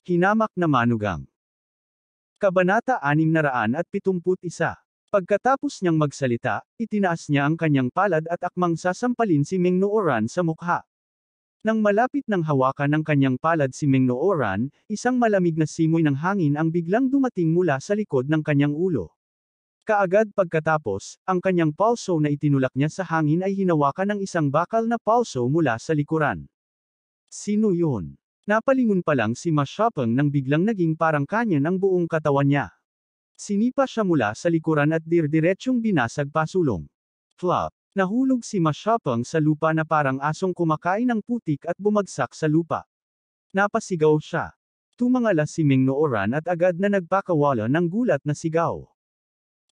Hinamak na manugang. Kabanata 671. Pagkatapos niyang magsalita, itinaas niya ang kanyang palad at akmang sasampalin si Meng Nooran sa mukha. Nang malapit ng hawakan ng kanyang palad si Meng Nooran, isang malamig na simoy ng hangin ang biglang dumating mula sa likod ng kanyang ulo. Kaagad pagkatapos, ang kanyang palso na itinulak niya sa hangin ay hinawakan ng isang bakal na palso mula sa likuran. Sino yun? Napalingon pa lang si Ma Xiaopeng nang biglang naging parang kanyan ang buong katawan niya. Sinipa siya mula sa likuran at dirdiretsyong binasag pasulong. Flop! Nahulog si Ma Xiaopeng sa lupa na parang asong kumakain ng putik at bumagsak sa lupa. Napasigaw siya. Tumangala si Meng Nooran at agad na nagpakawala ng gulat na sigaw.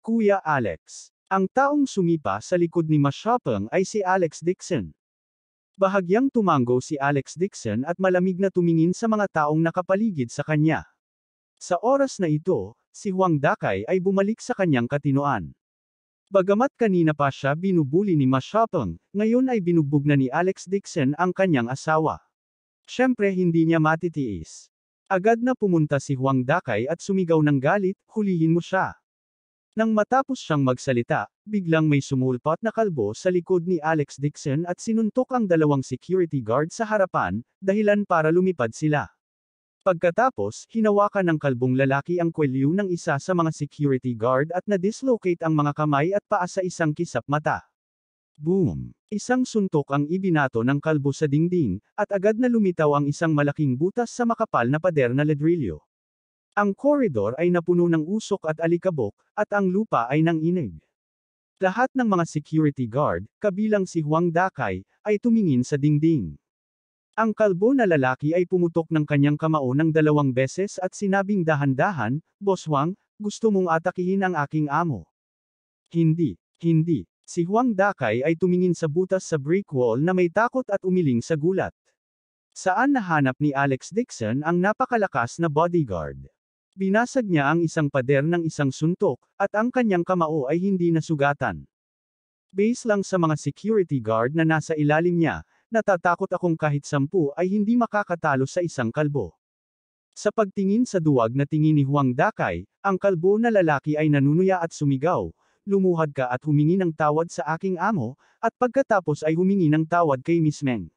Kuya Alex. Ang taong sumipa sa likod ni Ma Xiaopeng ay si Alex Dixon. Bahagyang tumango si Alex Dixon at malamig na tumingin sa mga taong nakapaligid sa kanya. Sa oras na ito, si Huang Dakay ay bumalik sa kanyang katinoan. Bagamat kanina pa siya binubuli ni Ma Xiaopeng, ngayon ay binugbog na ni Alex Dixon ang kanyang asawa. Siyempre hindi niya matitiis. Agad na pumunta si Huang Dakay at sumigaw ng galit, hulihin mo siya. Nang matapos siyang magsalita, biglang may sumulpot na kalbo sa likod ni Alex Dixon at sinuntok ang dalawang security guard sa harapan, dahilan para lumipad sila. Pagkatapos, hinawakan ng kalbong lalaki ang kwelyo ng isa sa mga security guard at na-dislocate ang mga kamay at paa sa isang kisap mata. Boom! Isang suntok ang ibinato ng kalbo sa dingding, at agad na lumitaw ang isang malaking butas sa makapal na pader na ledrilyo. Ang koridor ay napuno ng usok at alikabok, at ang lupa ay nanginig. Lahat ng mga security guard, kabilang si Huang Dakay, ay tumingin sa dingding. Ang kalbo na lalaki ay pumutok ng kanyang kamao ng 2 beses at sinabing dahan-dahan, Boss Huang, gusto mong atakihin ang aking amo. Hindi. Si Huang Dakay ay tumingin sa butas sa brick wall na may takot at umiling sa gulat. Saan nahanap ni Alex Dixon ang napakalakas na bodyguard? Binasag niya ang isang pader ng isang suntok, at ang kanyang kamao ay hindi nasugatan. Base lang sa mga security guard na nasa ilalim niya, natatakot akong kahit 10 ay hindi makakatalo sa isang kalbo. Sa pagtingin sa duwag na tingin ni Huang Dakay, ang kalbo na lalaki ay nanunuya at sumigaw, lumuhad ka at humingi ng tawad sa aking amo, at pagkatapos ay humingi ng tawad kay Miss Meng.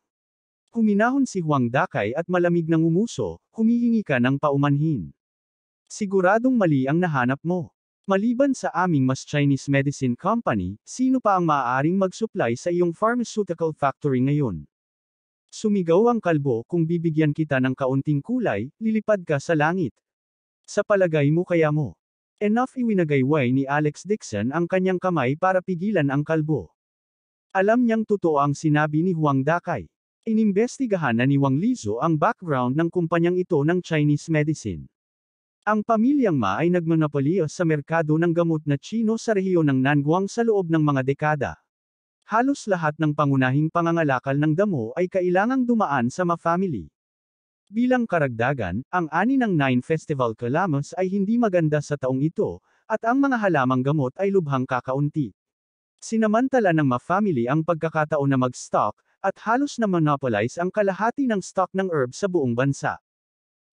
Huminahon si Huang Dakay at malamig na ngumuso, humihingi ka ng paumanhin. Siguradong mali ang nahanap mo. Maliban sa aming Mas Chinese Medicine Company, sino pa ang maaaring mag-supply sa iyong pharmaceutical factory ngayon? Sumigaw ang kalbo, kung bibigyan kita ng kaunting kulay, lilipad ka sa langit. Sa palagay mo kaya mo? Enough iwinagayway ni Alex Dixon ang kanyang kamay para pigilan ang kalbo. Alam niyang totoo ang sinabi ni Huang Dakay. Inimbestigahan na ni Wang Lizo ang background ng kumpanyang ito ng Chinese medicine. Ang pamilyang Ma ay nagmonopolyo sa merkado ng gamot na Chino sa rehiyon ng Nanguang sa loob ng mga dekada. Halos lahat ng pangunahing pangangalakal ng damo ay kailangang dumaan sa Ma family. Bilang karagdagan, ang ani ng 9 Festival Calamus ay hindi maganda sa taong ito, at ang mga halamang gamot ay lubhang kakaunti. Sinamantala ng Ma family ang pagkakataon na mag-stock, at halos na monopolize ang kalahati ng stock ng herb sa buong bansa.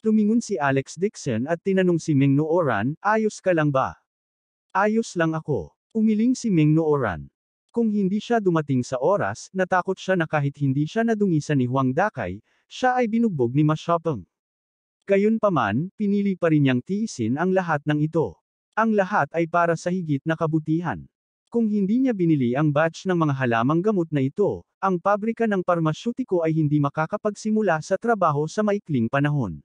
Tumingon si Alex Dixon at tinanong si Meng Nooran, ayos ka lang ba? Ayos lang ako. Umiling si Meng Nooran. Kung hindi siya dumating sa oras, natakot siya na kahit hindi siya nadungisan ni Huang Dakay, siya ay binugbog ni Ma Xiaopeng. Gayunpaman, pinili pa rin niyang tiisin ang lahat ng ito. Ang lahat ay para sa higit na kabutihan. Kung hindi niya binili ang batch ng mga halamang gamot na ito, ang pabrika ng parmasyutiko ay hindi makakapagsimula sa trabaho sa maikling panahon.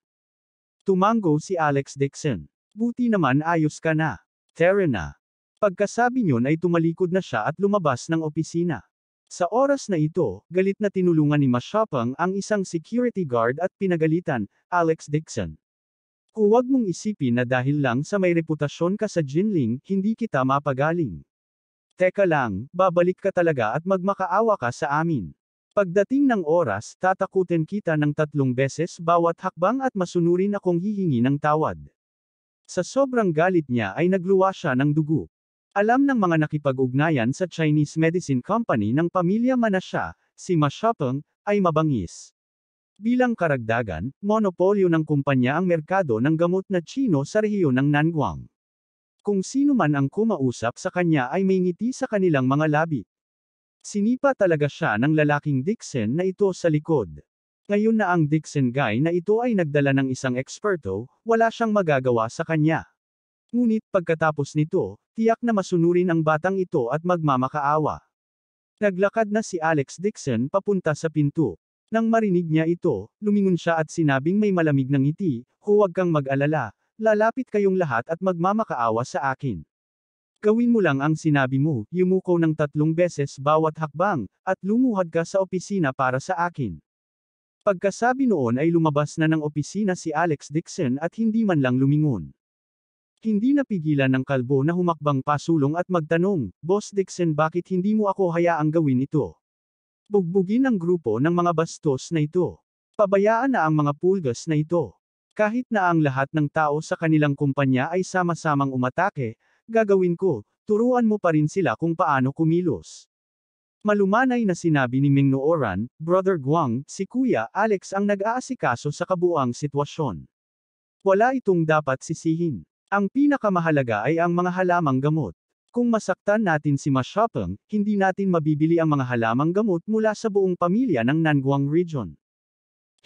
Tumango si Alex Dixon. Buti naman ayos ka na. Tara na. Pagkasabi niyon ay tumalikod na siya at lumabas ng opisina. Sa oras na ito, galit na tinulungan ni Ma Xiaopeng ang isang security guard at pinagalitan, Alex Dixon. Huwag mong isipin na dahil lang sa may reputasyon ka sa Jinling, hindi kita mapagaling. Teka lang, babalik ka talaga at magmakaawa ka sa amin. Pagdating ng oras, tatakutin kita ng 3 beses bawat hakbang at masunurin akong hihingi ng tawad. Sa sobrang galit niya ay nagluwa siya ng dugo. Alam ng mga nakipag-ugnayan sa Chinese Medicine Company ng pamilya Ma na siya, si Ma Xiaopeng, ay mabangis. Bilang karagdagan, monopolyo ng kumpanya ang merkado ng gamot na Tsino sa rehiyon ng Nangguang. Kung sino man ang kumausap sa kanya ay may ngiti sa kanilang mga labi. Sinipa talaga siya ng lalaking Dixon na ito sa likod. Ngayon na ang Dixon guy na ito ay nagdala ng isang eksperto, wala siyang magagawa sa kanya. Ngunit pagkatapos nito, tiyak na masunurin ang batang ito at magmamakaawa. Naglakad na si Alex Dixon papunta sa pinto. Nang marinig niya ito, lumingon siya at sinabing may malamig ng ngiti, "Huwag kang mag-alala, lalapit kayong lahat at magmamakaawa sa akin. Gawin mo lang ang sinabi mo, yumuko ng 3 beses bawat hakbang, at lumuhad ka sa opisina para sa akin." Pagkasabi noon ay lumabas na ng opisina si Alex Dixon at hindi man lang lumingon. Hindi napigilan ng kalbo na humakbang pasulong at magtanong, "Boss Dixon, bakit hindi mo ako hayaang gawin ito?" Bugbugin ang grupo ng mga bastos na ito. Pabayaan na ang mga pulgas na ito. Kahit na ang lahat ng tao sa kanilang kumpanya ay sama-samang umatake, gagawin ko, turuan mo pa rin sila kung paano kumilos. Malumanay na sinabi ni Ming Nooran, Brother Guang, si Kuya Alex ang nag-aasikaso sa kabuuang sitwasyon. Wala itong dapat sisihin. Ang pinakamahalaga ay ang mga halamang gamot. Kung masaktan natin si Ma Xiaopeng, hindi natin mabibili ang mga halamang gamot mula sa buong pamilya ng Nangguang region.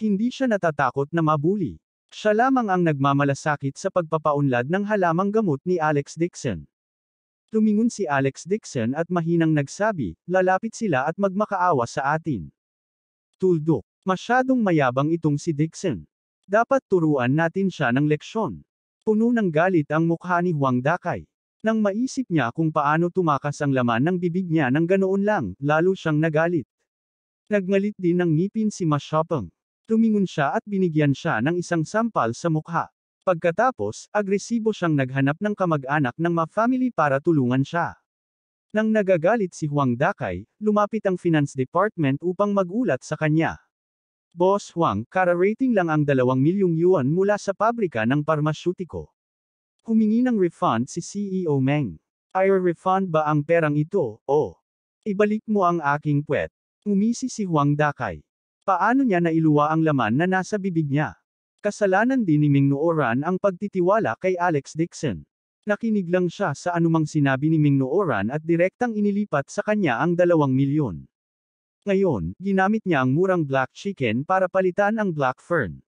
Hindi siya natatakot na mabuli. Siya lamang ang nagmamalasakit sa pagpapaunlad ng halamang gamot ni Alex Dixon. Tumingon si Alex Dixon at mahinang nagsabi, "Lalapit sila at magmakaawa sa atin." Tuldok. Masyadong mayabang itong si Dixon. Dapat turuan natin siya ng leksyon. Puno ng galit ang mukha ni Huang Dakay. Nang maisip niya kung paano tumakas ang laman ng bibig niya ng ganoon lang, lalo siyang nagalit. Nagmalit din ng ngipin si Ma Xiaopeng. Tumingon siya at binigyan siya ng isang sampal sa mukha. Pagkatapos, agresibo siyang naghanap ng kamag-anak ng Ma family para tulungan siya. Nang nagagalit si Huang Dakay, lumapit ang Finance Department upang magulat sa kanya. "Boss Huang, kara-rating lang ang 2 milyong yuan mula sa pabrika ng parmasyutiko." Humingi ng refund si CEO Meng. "I-refund ba ang perang ito, o ibalik mo ang aking puwet?" Umisi si Huang Dakay. Paano niya nailuwa ang laman na nasa bibig niya? Kasalanan din ni Ming Nooran ang pagtitiwala kay Alex Dixon. Nakinig lang siya sa anumang sinabi ni Ming Nooran at direktang inilipat sa kanya ang 2 milyon. Ngayon, ginamit niya ang murang black chicken para palitan ang black fern.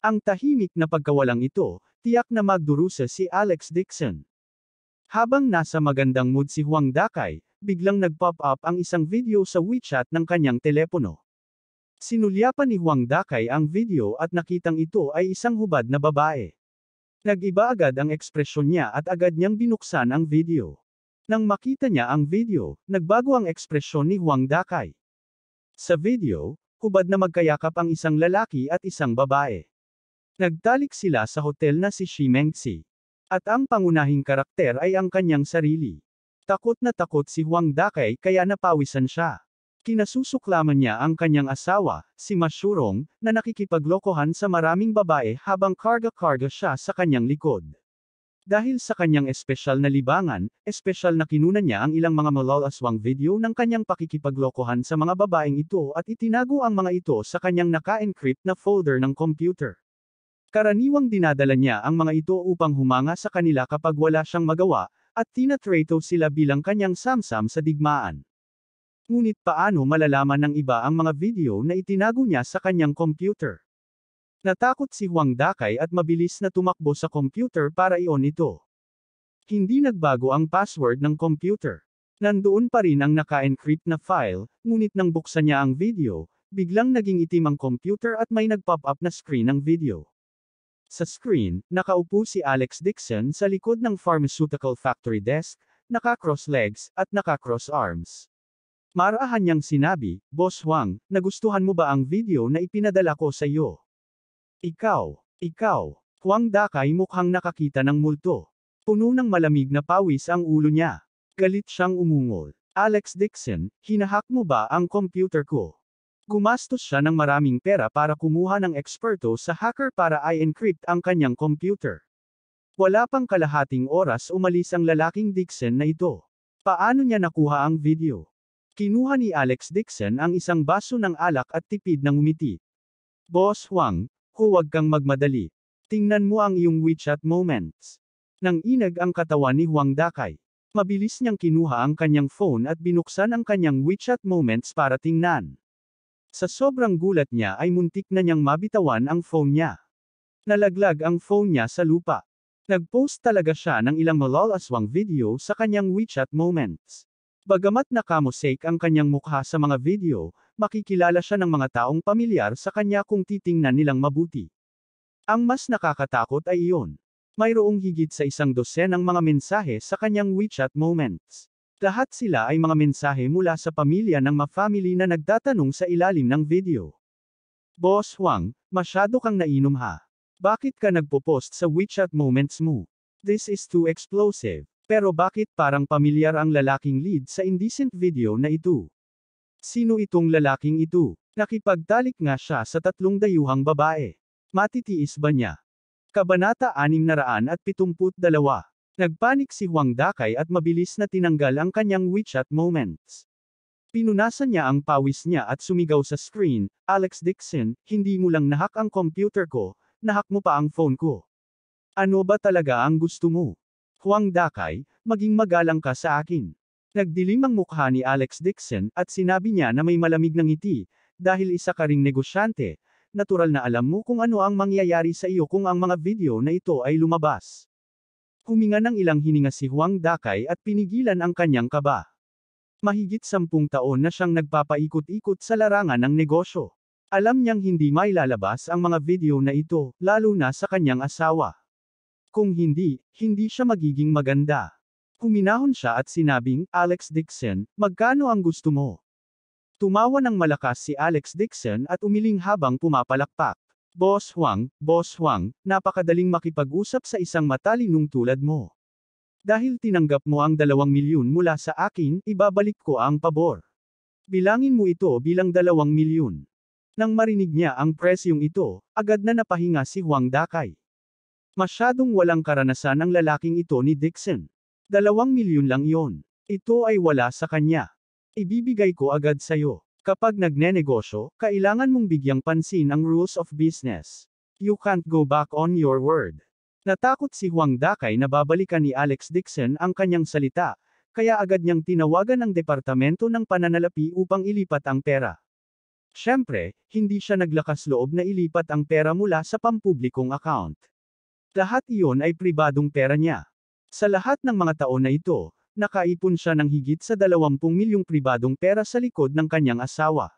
Ang tahimik na pagkawalang ito, tiyak na magdurusa si Alex Dixon. Habang nasa magandang mood si Huang Dakay, biglang nag-pop up ang isang video sa WeChat ng kanyang telepono. Sinulyapan ni Huang Dakay ang video at nakitang ito ay isang hubad na babae. Nag-iba agad ang ekspresyon niya at agad niyang binuksan ang video. Nang makita niya ang video, nagbago ang ekspresyon ni Huang Dakay. Sa video, hubad na magkayakap ang isang lalaki at isang babae. Nagtalik sila sa hotel na si Xi Mengxi. At ang pangunahing karakter ay ang kanyang sarili. Takot na takot si Huang Dakay kaya napawisan siya. Kinasusuklaman niya ang kanyang asawa, si Ma Shurong, na nakikipaglokohan sa maraming babae habang karga-karga siya sa kanyang likod. Dahil sa kanyang espesyal na libangan, espesyal na kinunan niya ang ilang mga malalaswang video ng kanyang pakikipaglokohan sa mga babaeng ito at itinago ang mga ito sa kanyang naka-encrypt na folder ng computer. Karaniwang dinadala niya ang mga ito upang humanga sa kanila kapag wala siyang magawa, at tinatrato sila bilang kanyang samsam sa digmaan. Ngunit paano malalaman ng iba ang mga video na itinago niya sa kanyang computer? Natakot si Huang Dakay at mabilis na tumakbo sa computer para i-on ito. Hindi nagbago ang password ng computer. Nandoon pa rin ang naka-encrypt na file, ngunit nang buksan niya ang video, biglang naging itim ang computer at may nag-pop up na screen ng video. Sa screen, nakaupo si Alex Dixon sa likod ng pharmaceutical factory desk, naka-cross legs, at naka-cross arms. Marahan niyang sinabi, "Boss Huang, nagustuhan mo ba ang video na ipinadala ko sa iyo?" Ikaw. Huang Dakay mukhang nakakita ng multo. Puno ng malamig na pawis ang ulo niya. Galit siyang umungol. "Alex Dixon, hinahack mo ba ang computer ko?" Gumastos siya ng maraming pera para kumuha ng eksperto sa hacker para i-encrypt ang kanyang computer. Wala pang kalahating oras umalis ang lalaking Dixon na ito. Paano niya nakuha ang video? Kinuha ni Alex Dixon ang isang baso ng alak at tipid ng ngumiti. Boss Huang, huwag kang magmadali. Tingnan mo ang iyong WeChat moments. Nang inag ang katawan ni Huang Dakay. Mabilis niyang kinuha ang kanyang phone at binuksan ang kanyang WeChat moments para tingnan. Sa sobrang gulat niya ay muntik na niyang mabitawan ang phone niya. Nalaglag ang phone niya sa lupa. Nag-post talaga siya ng ilang malalaswang video sa kanyang WeChat moments. Bagamat nakamosaic ang kanyang mukha sa mga video, makikilala siya ng mga taong pamilyar sa kanya kung titingnan nilang mabuti. Ang mas nakakatakot ay iyon. Mayroong higit sa 100 mga mensahe sa kanyang WeChat moments. Lahat sila ay mga mensahe mula sa pamilya ng ma-family na nagtatanong sa ilalim ng video. Boss Huang, masyado kang nainom ha. Bakit ka nagpo-post sa WeChat moments mo? This is too explosive. Pero bakit parang pamilyar ang lalaking lead sa indecent video na ito? Sino itong lalaking ito? Nakipagtalik nga siya sa 3 dayuhang babae. Matitiis ba niya? Kabanata 672. Nagpanik si Huang Dakay at mabilis na tinanggal ang kanyang WeChat moments. Pinunasan niya ang pawis niya at sumigaw sa screen, "Alex Dixon, hindi mo lang nahack ang computer ko, nahack mo pa ang phone ko. Ano ba talaga ang gusto mo? Huang Dakay, maging magalang ka sa akin." Nagdilim ang mukha ni Alex Dixon at sinabi niya na may malamig na ngiti, dahil isa ka ring negosyante, natural na alam mo kung ano ang mangyayari sa iyo kung ang mga video na ito ay lumabas. Huminga ng ilang hininga si Huang Dakay at pinigilan ang kanyang kaba. Mahigit 10 taon na siyang nagpapaikot-ikot sa larangan ng negosyo. Alam niyang hindi mailalabas ang mga video na ito, lalo na sa kanyang asawa. Kung hindi, hindi siya magiging maganda. Huminahon siya at sinabing, "Alex Dixon, magkano ang gusto mo?" Tumawa ng malakas si Alex Dixon at umiling habang pumapalakpak. Boss Huang, napakadaling makipag-usap sa isang matalinong tulad mo. Dahil tinanggap mo ang 2 milyon mula sa akin, ibabalik ko ang pabor. Bilangin mo ito bilang 2 milyon. Nang marinig niya ang presyong ito, agad na napahinga si Huang Dakay. Masyadong walang karanasan ang lalaking ito ni Dixon. 2 milyon lang iyon. Ito ay wala sa kanya. Ibibigay ko agad sayo. Kapag nagnenegosyo, kailangan mong bigyang pansin ang rules of business. You can't go back on your word. Natakot si Huang Dakay na babalikan ni Alex Dixon ang kanyang salita, kaya agad niyang tinawagan ang departamento ng pananalapi upang ilipat ang pera. Siyempre, hindi siya naglakas loob na ilipat ang pera mula sa pampublikong account. Lahat iyon ay pribadong pera niya. Sa lahat ng mga taon na ito, nakaipon siya ng higit sa 20 milyong pribadong pera sa likod ng kanyang asawa.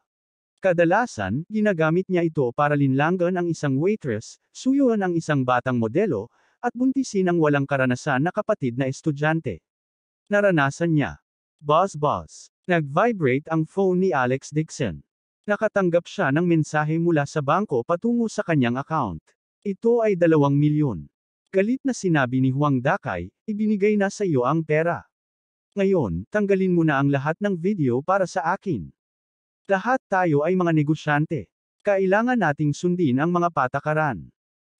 Kadalasan, ginagamit niya ito para linlangan ang isang waitress, suyuan ang isang batang modelo, at buntisin ang walang karanasan na kapatid na estudyante. Naranasan niya. Buzz. Nag-vibrate ang phone ni Alex Dixon. Nakatanggap siya ng mensahe mula sa bangko patungo sa kanyang account. Ito ay 2 milyon. Galit na sinabi ni Huang Dakay, "Ibinigay na sa iyo ang pera. Ngayon, tanggalin mo na ang lahat ng video para sa akin. Lahat tayo ay mga negosyante. Kailangan nating sundin ang mga patakaran."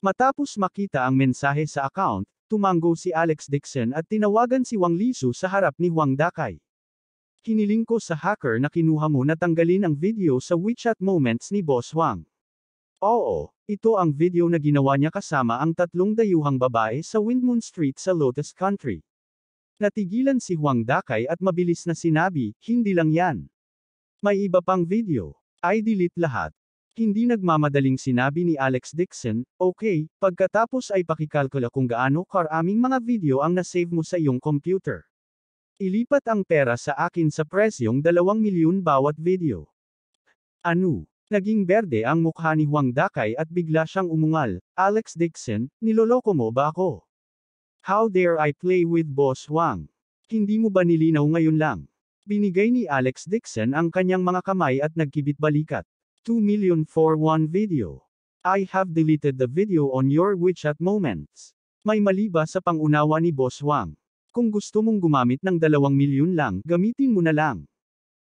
Matapos makita ang mensahe sa account, tumango si Alex Dixon at tinawagan si Wang Lisu sa harap ni Huang Dakay. "Hiniling ko sa hacker na kinuha mo na tanggalin ang video sa WeChat moments ni Boss Huang. Oo, ito ang video na ginawa niya kasama ang 3 dayuhang babae sa Windmoon Street sa Lotus Country." Natigilan si Huang Dakay at mabilis na sinabi, "Hindi lang yan. May iba pang video. I delete lahat." Hindi nagmamadaling sinabi ni Alex Dixon, "Okay, pagkatapos ay pakikalkula kung gaano karaming mga video ang nasave mo sa iyong computer. Ilipat ang pera sa akin sa presyong 2 milyon bawat video." Ano? Naging berde ang mukha ni Huang Dakay at bigla siyang umungal. "Alex Dixon, niloloko mo ba ako? How dare I play with Boss Huang? Hindi mo ba nilinaw ngayon lang?" Binigay ni Alex Dixon ang kanyang mga kamay at nagkibit balikat. 2 million for one video. I have deleted the video on your WeChat moments. May mali ba sa pangunawa ni Boss Huang? Kung gusto mong gumamit ng 2 milyon lang, gamitin mo na lang.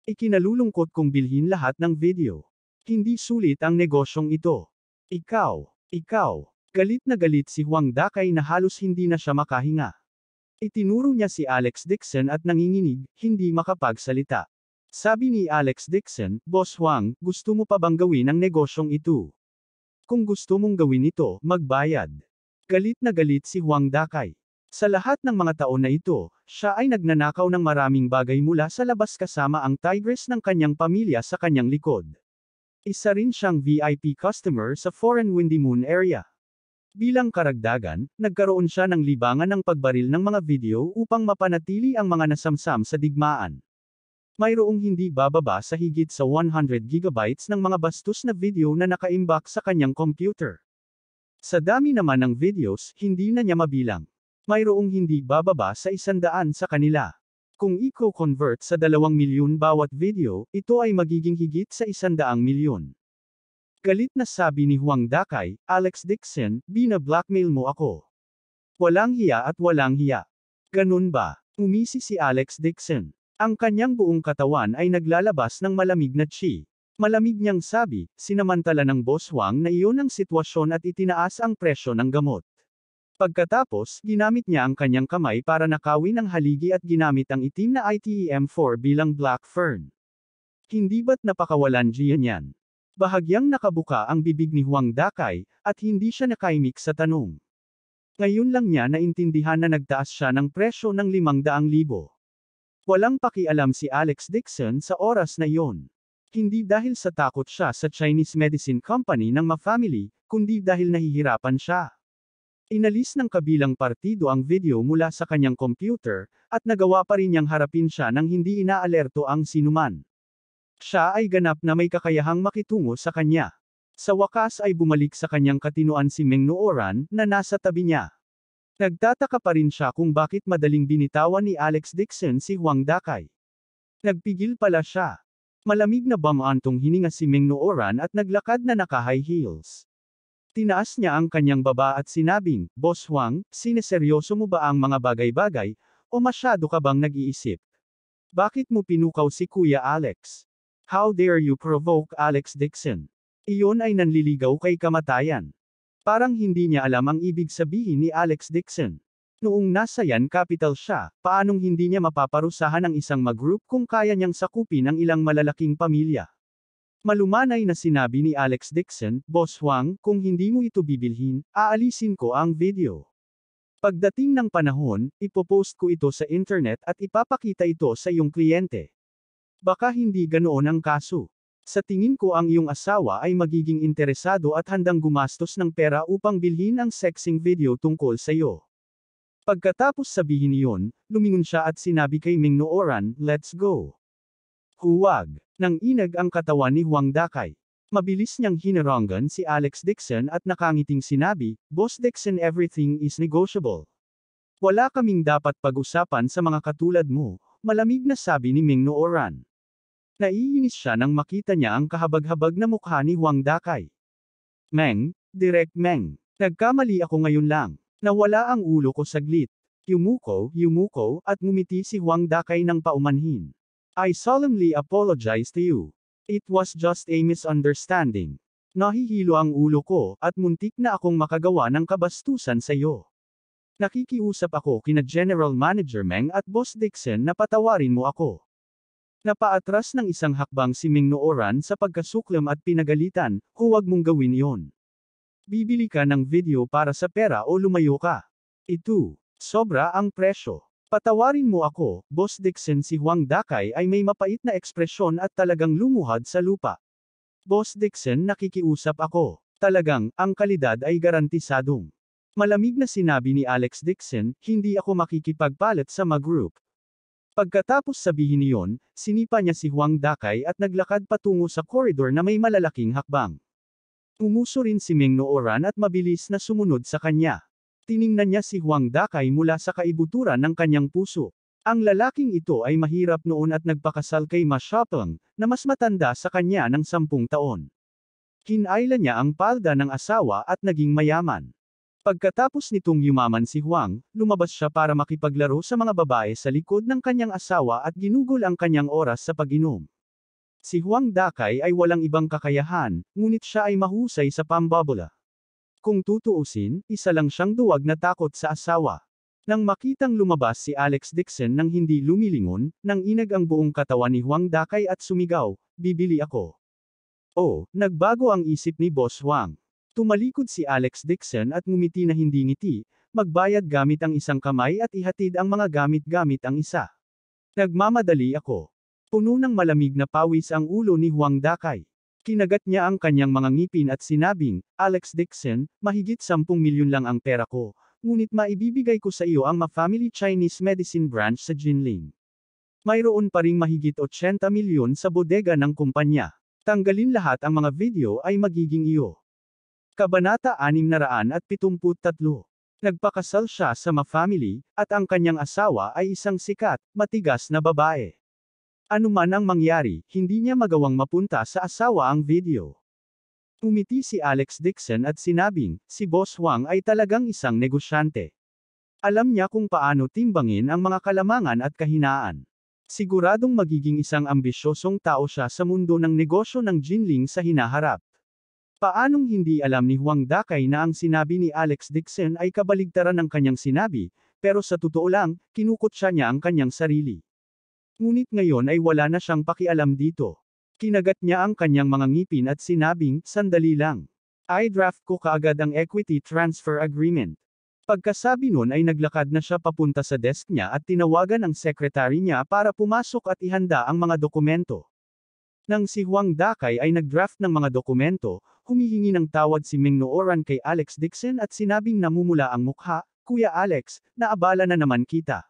Ikinalulungkot kong bilhin lahat ng video. Hindi sulit ang negosyong ito. Ikaw. Galit na galit si Huang Dakay na halos hindi na siya makahinga. Itinuro niya si Alex Dixon at nanginginig, hindi makapagsalita. Sabi ni Alex Dixon, "Boss Huang, gusto mo pa bang gawin ang negosyong ito? Kung gusto mong gawin ito, magbayad. Galit na galit si Huang Dakay. Sa lahat ng mga taon na ito, siya ay nagnanakaw ng maraming bagay mula sa labas kasama ang tigress ng kanyang pamilya sa kanyang likod. Isa rin siyang VIP customer sa Foreign Windy Moon area. Bilang karagdagan, nagkaroon siya ng libangan ng pagbaril ng mga video upang mapanatili ang mga nasamsam sa digmaan. Mayroong hindi bababa sa higit sa 100 gigabytes ng mga bastos na video na nakaimbak sa kanyang computer. Sa dami naman ng videos, hindi na niya mabilang. Mayroong hindi bababa sa 100 sa kanila. Kung i-convert sa 2 milyon bawat video, ito ay magiging higit sa 100 milyon. Galit na sabi ni Huang Dakay, Alex Dixon, bina-blackmail mo ako. Walang hiya at walang hiya. Ganun ba? Umisi si Alex Dixon. Ang kanyang buong katawan ay naglalabas ng malamig na chi. Malamig niyang sabi, sinamantala ng Boss Huang na iyon ang sitwasyon at itinaas ang presyo ng gamot. Pagkatapos, ginamit niya ang kanyang kamay para nakawin ang haligi at ginamit ang itim na ITEM-4 bilang black fern. Hindi ba't napakawalan diyan yan? Bahagyang nakabuka ang bibig ni Huang Dakay, at hindi siya nakaimik sa tanong. Ngayon lang niya naintindihan na nagtaas siya ng presyo ng 500,000. Walang pakialam si Alex Dixon sa oras na iyon. Hindi dahil sa takot siya sa Chinese medicine company ng Ma-family, kundi dahil nahihirapan siya. Inalis ng kabilang partido ang video mula sa kanyang computer, at nagawa pa rin niyang harapin siya nang hindi inaalerto ang sinuman. Siya ay ganap na may kakayahang makitungo sa kanya. Sa wakas ay bumalik sa kanyang katinoan si Meng Nooran, na nasa tabi niya. Nagtataka pa rin siya kung bakit madaling binitawan ni Alex Dixon si Huang Dakay. Nagpigil pala siya. Malamig na bamantong hininga si Meng Nooran at naglakad na naka-high heels. Tinaas niya ang kanyang baba at sinabing, Boss Huang, sineseryoso mo ba ang mga bagay-bagay, o masyado ka bang nag-iisip? Bakit mo pinukaw si Kuya Alex? How dare you provoke Alex Dixon? Iyon ay nanliligaw kay kamatayan. Parang hindi niya alam ang ibig sabihin ni Alex Dixon. Noong nasa Yan Capital siya, paanong hindi niya mapaparusahan ang isang mag-group kung kaya niyang sakupin ang ilang malalaking pamilya? Malumanay na sinabi ni Alex Dixon, Boss Huang, kung hindi mo ito bibilhin, aalisin ko ang video. Pagdating ng panahon, ipopost ko ito sa internet at ipapakita ito sa iyong kliyente. Baka hindi ganoon ang kaso. Sa tingin ko ang iyong asawa ay magiging interesado at handang gumastos ng pera upang bilhin ang sexing video tungkol sa iyo. Pagkatapos sabihin iyon, lumingon siya at sinabi kay Meng Nooran, let's go. Huwag. Nang inag ang katawan ni Huang Dakay. Mabilis niyang hinaranggan si Alex Dixon at nakangiting sinabi, Boss Dixon, everything is negotiable. Wala kaming dapat pag-usapan sa mga katulad mo, malamig na sabi ni Meng Nooran. Naiinis siya nang makita niya ang kahabag-habag na mukha ni Huang Dakay. Meng, Direk Meng, nagkamali ako ngayon lang. Nawala ang ulo ko saglit. Yumuko, at ngumiti si Huang Dakay ng paumanhin. I solemnly apologize to you. It was just a misunderstanding. Nahihilo ang ulo ko, at muntik na akong makagawa ng kabastusan sa iyo. Nakikiusap ako kina General Manager Meng at Boss Dixon na patawarin mo ako. Napaatras ng isang hakbang si Meng Nooran sa pagkasuklam at pinagalitan, huwag mong gawin iyon. Bibili ka ng video para sa pera o lumayo ka. Ito, sobra ang presyo. Patawarin mo ako, Boss Dixon. Si Huang Dakay ay may mapait na ekspresyon at talagang lumuhad sa lupa. Boss Dixon, nakikiusap ako. Talagang, ang kalidad ay garantisadong. Malamig na sinabi ni Alex Dixon, hindi ako makikipagpalit sa mag-group. Pagkatapos sabihin niyon, sinipa niya si Huang Dakay at naglakad patungo sa koridor na may malalaking hakbang. Umuso rin si Meng Nooran at mabilis na sumunod sa kanya. Tiningnan niya si Huang Dakay mula sa kaibuturan ng kanyang puso. Ang lalaking ito ay mahirap noon at nagpakasal kay Ma Xiaopeng, na mas matanda sa kanya ng 10 taon. Kinailan niya ang palda ng asawa at naging mayaman. Pagkatapos nitong yumaman si Huang, lumabas siya para makipaglaro sa mga babae sa likod ng kanyang asawa at ginugol ang kanyang oras sa pag-inom. Si Huang Dakay ay walang ibang kakayahan, ngunit siya ay mahusay sa pambobola. Kung tutuusin, isa lang siyang duwag na takot sa asawa. Nang makitang lumabas si Alex Dixon nang hindi lumilingon, nang inag ang buong katawan ni Huang Dakay at sumigaw, bibili ako. Oh, nagbago ang isip ni Boss Huang. Tumalikod si Alex Dixon at ngumiti na hindi ngiti, magbayad gamit ang isang kamay at ihatid ang mga gamit-gamit ang isa. Nagmamadali ako. Puno ng malamig na pawis ang ulo ni Huang Dakay. Kinagat niya ang kanyang mga ngipin at sinabing, Alex Dixon, mahigit 10 milyon lang ang pera ko, ngunit maibibigay ko sa iyo ang Ma-Family Chinese Medicine Branch sa Jinling. Mayroon pa ring mahigit 80 milyon sa bodega ng kumpanya. Tanggalin lahat ang mga video ay magiging iyo. Kabanata 673. Nagpakasal siya sa Ma-Family, at ang kanyang asawa ay isang sikat, matigas na babae. Ano man ang mangyari, hindi niya magawang mapunta sa asawa ang video. Umiti si Alex Dixon at sinabing, si Boss Huang ay talagang isang negosyante. Alam niya kung paano timbangin ang mga kalamangan at kahinaan. Siguradong magiging isang ambisyosong tao siya sa mundo ng negosyo ng Jinling sa hinaharap. Paanong hindi alam ni Huang Dakay na ang sinabi ni Alex Dixon ay kabaligtaran ng kanyang sinabi, pero sa totoo lang, kinukutya niya ang kanyang sarili. Ngunit ngayon ay wala na siyang pakialam dito. Kinagat niya ang kanyang mga ngipin at sinabing, sandali lang. I-draft ko kaagad ang equity transfer agreement. Pagkasabi nun ay naglakad na siya papunta sa desk niya at tinawagan ang secretary niya para pumasok at ihanda ang mga dokumento. Nang si Huang Dakay ay nagdraft ng mga dokumento, humihingi ng tawad si Meng Nooran kay Alex Dixon at sinabing namumula ang mukha, Kuya Alex, naabala na naman kita.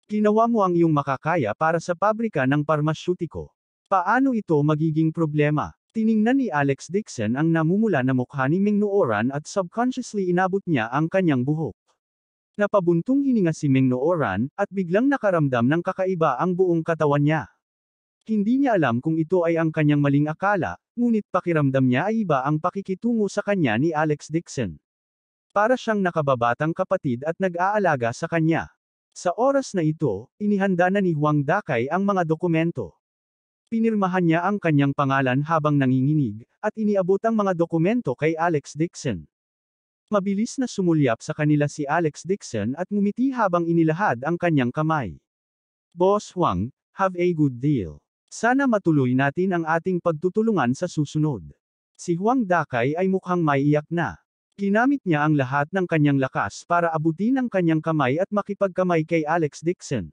Ginawa mo ang iyong makakaya para sa pabrika ng parmasyutiko. Paano ito magiging problema? Tiningnan ni Alex Dixon ang namumula na mukha ni Meng Nooran at subconsciously inabot niya ang kanyang buhok. Napabuntong hininga si Meng Nooran, at biglang nakaramdam ng kakaiba ang buong katawan niya. Hindi niya alam kung ito ay ang kanyang maling akala, ngunit pakiramdam niya ay iba ang pakikitungo sa kanya ni Alex Dixon. Para siyang nakababatang kapatid at nag-aalaga sa kanya. Sa oras na ito, inihanda na ni Huang Dakay ang mga dokumento. Pinirmahan niya ang kanyang pangalan habang nanginginig, at iniabot ang mga dokumento kay Alex Dixon. Mabilis na sumulyap sa kanila si Alex Dixon at ngumiti habang inilahad ang kanyang kamay. Boss Huang, have a good deal. Sana matuloy natin ang ating pagtutulungan sa susunod. Si Huang Dakay ay mukhang maiiyak na. Ginamit niya ang lahat ng kanyang lakas para abutin ang kanyang kamay at makipagkamay kay Alex Dixon.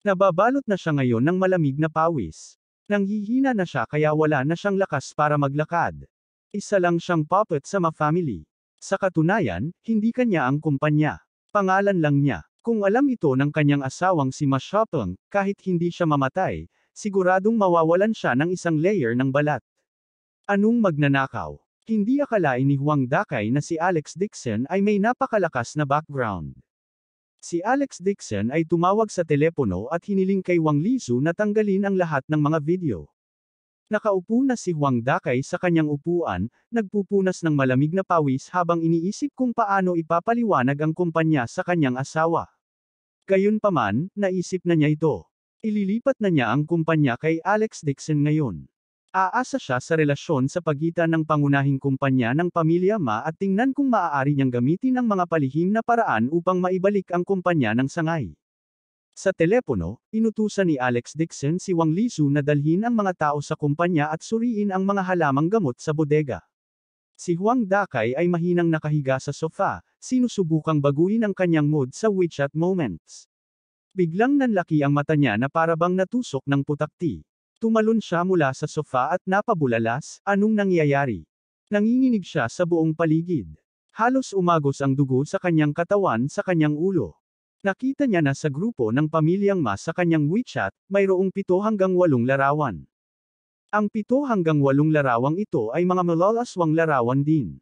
Nababalot na siya ngayon ng malamig na pawis. Nanghihina na siya kaya wala na siyang lakas para maglakad. Isa lang siyang puppet sa Ma-Family. Sa katunayan, hindi kanya ang kumpanya. Pangalan lang niya. Kung alam ito ng kanyang asawang si Ma Xiaopeng, kahit hindi siya mamatay, siguradong mawawalan siya ng isang layer ng balat. Anong magnanakaw? Hindi akalain ni Huang Dakay na si Alex Dixon ay may napakalakas na background. Si Alex Dixon ay tumawag sa telepono at hiniling kay Wang Lizu na tanggalin ang lahat ng mga video. Nakaupo na si Huang Dakay sa kanyang upuan, nagpupunas ng malamig na pawis habang iniisip kung paano ipapaliwanag ang kumpanya sa kanyang asawa. Gayunpaman, naisip na niya ito. Ililipat na niya ang kumpanya kay Alex Dixon ngayon. Aasa siya sa relasyon sa pagitan ng pangunahing kumpanya ng pamilya Ma at tingnan kung maaari niyang gamitin ang mga palihim na paraan upang maibalik ang kumpanya ng sangay. Sa telepono, inutusan ni Alex Dixon si Wang Lizu na dalhin ang mga tao sa kumpanya at suriin ang mga halamang gamot sa bodega. Si Huang Dakay ay mahinang nakahiga sa sofa, sinusubukang baguhin ang kanyang mood sa WeChat moments. Biglang nanlaki ang mata niya na parabang natusok ng putakti. Tumalon siya mula sa sofa at napabulalas, anong nangyayari? Nanginginig siya sa buong paligid. Halos umagos ang dugo sa kanyang katawan sa kanyang ulo. Nakita niya na sa grupo ng pamilyang Ma sa kanyang WeChat, mayroong 7 hanggang 8 larawan. Ang 7 hanggang 8 larawang ito ay mga malalaswang larawan din.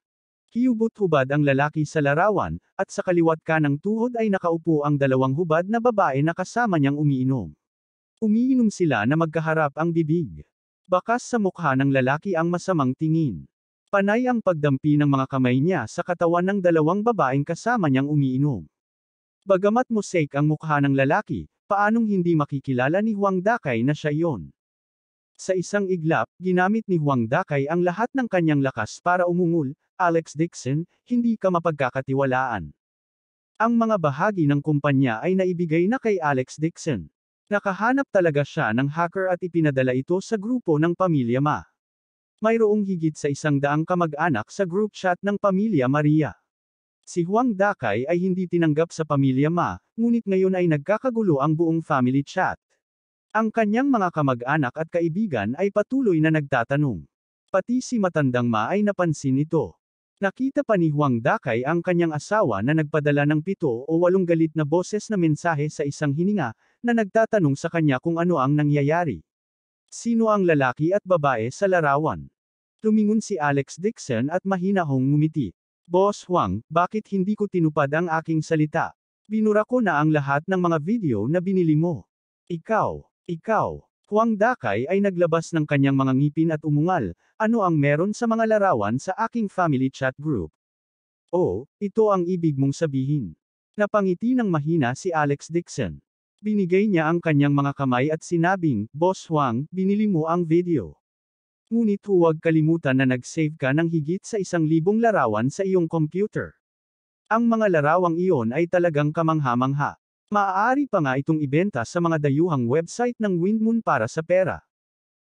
Hiyubot-hubad ang lalaki sa larawan, at sa kaliwat kanang tuhod ay nakaupo ang 2 hubad na babae na kasama niyang umiinom. Umiinom sila na magkaharap ang bibig. Bakas sa mukha ng lalaki ang masamang tingin. Panay ang pagdampi ng mga kamay niya sa katawan ng 2 babaeng kasama niyang umiinom. Bagamat mosaic ang mukha ng lalaki, paanong hindi makikilala ni Huang Dakay na siya iyon? Sa isang iglap, ginamit ni Huang Dakay ang lahat ng kanyang lakas para umungol, Alex Dixon, hindi ka mapagkakatiwalaan. Ang mga bahagi ng kumpanya ay naibigay na kay Alex Dixon. Nakahanap talaga siya ng hacker at ipinadala ito sa grupo ng pamilya Ma. Mayroong higit sa 100 kamag-anak sa group chat ng Pamilya Maria. Si Huang Dakay ay hindi tinanggap sa Pamilya Ma, ngunit ngayon ay nagkakagulo ang buong family chat. Ang kanyang mga kamag-anak at kaibigan ay patuloy na nagtatanong. Pati si matandang Ma ay napansin ito. Nakita pa ni Huang Dakay ang kanyang asawa na nagpadala ng 7 o 8 galit na boses na mensahe sa isang hininga, na nagtatanong sa kanya kung ano ang nangyayari. Sino ang lalaki at babae sa larawan? Tumingon si Alex Dixon at mahinahong ngumiti. Boss Huang, bakit hindi ko tinupad ang aking salita? Binura ko na ang lahat ng mga video na binili mo. Ikaw. Huang Dakay ay naglabas ng kanyang mga ngipin at umungal. Ano ang meron sa mga larawan sa aking family chat group? Oh, ito ang ibig mong sabihin. Napangiti ng mahina si Alex Dixon. Binigay niya ang kanyang mga kamay at sinabing, Boss Huang, binili mo ang video. Ngunit huwag kalimutan na nag-save ka ng higit sa 1,000 larawan sa iyong computer. Ang mga larawang iyon ay talagang kamangha-mangha. Maaari pa nga itong ibenta sa mga dayuhang website ng Windmoon para sa pera.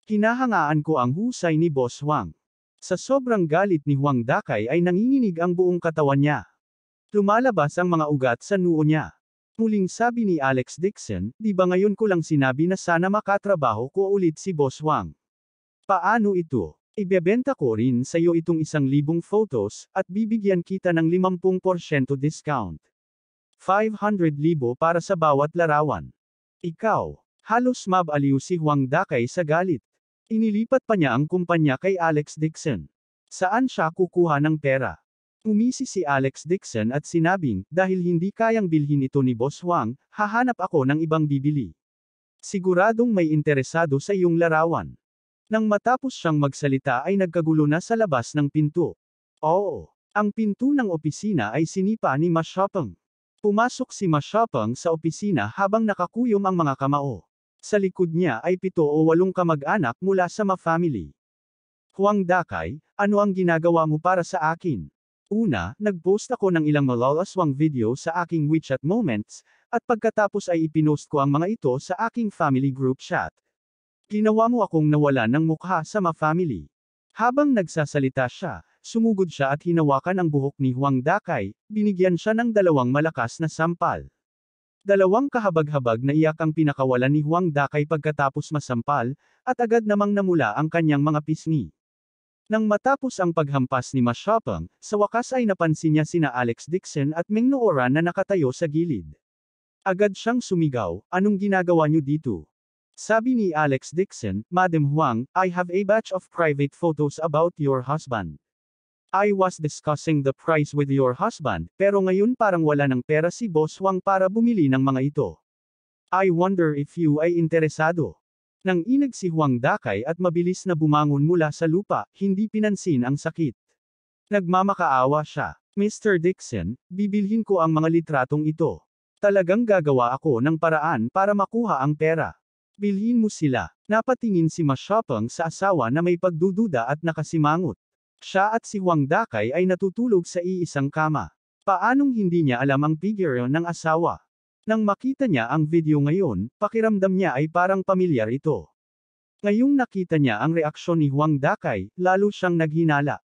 Hinahangaan ko ang husay ni Boss Huang. Sa sobrang galit ni Huang Dakay ay nanginginig ang buong katawan niya. Lumalabas ang mga ugat sa noo niya. Muling sabi ni Alex Dixon, di ba ngayon ko lang sinabi na sana makatrabaho ko ulit si Boss Huang? Paano ito? Ibebenta ko rin sa iyo itong 1,000 photos, at bibigyan kita ng 50% discount. 500,000 para sa bawat larawan. Ikaw. Halos mabaliw si Huang Dakay sa galit. Inilipat pa niya ang kumpanya kay Alex Dixon. Saan siya kukuha ng pera? Umisi si Alex Dixon at sinabing, dahil hindi kayang bilhin ito ni Boss Huang, hahanap ako ng ibang bibili. Siguradong may interesado sa iyong larawan. Nang matapos siyang magsalita ay nagkagulo na sa labas ng pinto. Oo, ang pinto ng opisina ay sinipa ni Ma Shopeng. Pumasok si Ma Shopeng sa opisina habang nakakuyom ang mga kamao. Sa likod niya ay 7 o 8 kamag-anak mula sa Ma family. Huang Dakay, ano ang ginagawa mo para sa akin? Una, nag-post ako ng ilang malalaswang video sa aking WeChat Moments, at pagkatapos ay ipinost ko ang mga ito sa aking family group chat. Ginawa mo akong nawala ng mukha sa Ma family. Habang nagsasalita siya, sumugod siya at hinawakan ang buhok ni Huang Dakay, binigyan siya ng 2 malakas na sampal. 2 kahabag-habag na iyak ang pinakawalan ni Huang Dakay pagkatapos masampal, at agad namang namula ang kanyang mga pisngi. Nang matapos ang paghampas ni Ma Shopeng, sa wakas ay napansin niya sina Alex Dixon at Meng Nooran na nakatayo sa gilid. Agad siyang sumigaw, anong ginagawa niyo dito? Sabi ni Alex Dixon, Madam Huang, I have a batch of private photos about your husband. I was discussing the price with your husband, pero ngayon parang wala ng pera si Boss Huang para bumili ng mga ito. I wonder if you ay interesado. Nang inag si Huang Dakay at mabilis na bumangon mula sa lupa, hindi pinansin ang sakit. Nagmamakaawa siya. Mr. Dixon, bibilhin ko ang mga litratong ito. Talagang gagawa ako ng paraan para makuha ang pera. Bilhin mo sila. Napatingin si Ma Shopeng sa asawa na may pagdududa at nakasimangot. Siya at si Huang Dakay ay natutulog sa iisang kama. Paanong hindi niya alam ang figure ng asawa? Nang makita niya ang video ngayon, pakiramdam niya ay parang pamilyar ito. Ngayong nakita niya ang reaksyon ni Huang Dakay, lalo siyang naghinala.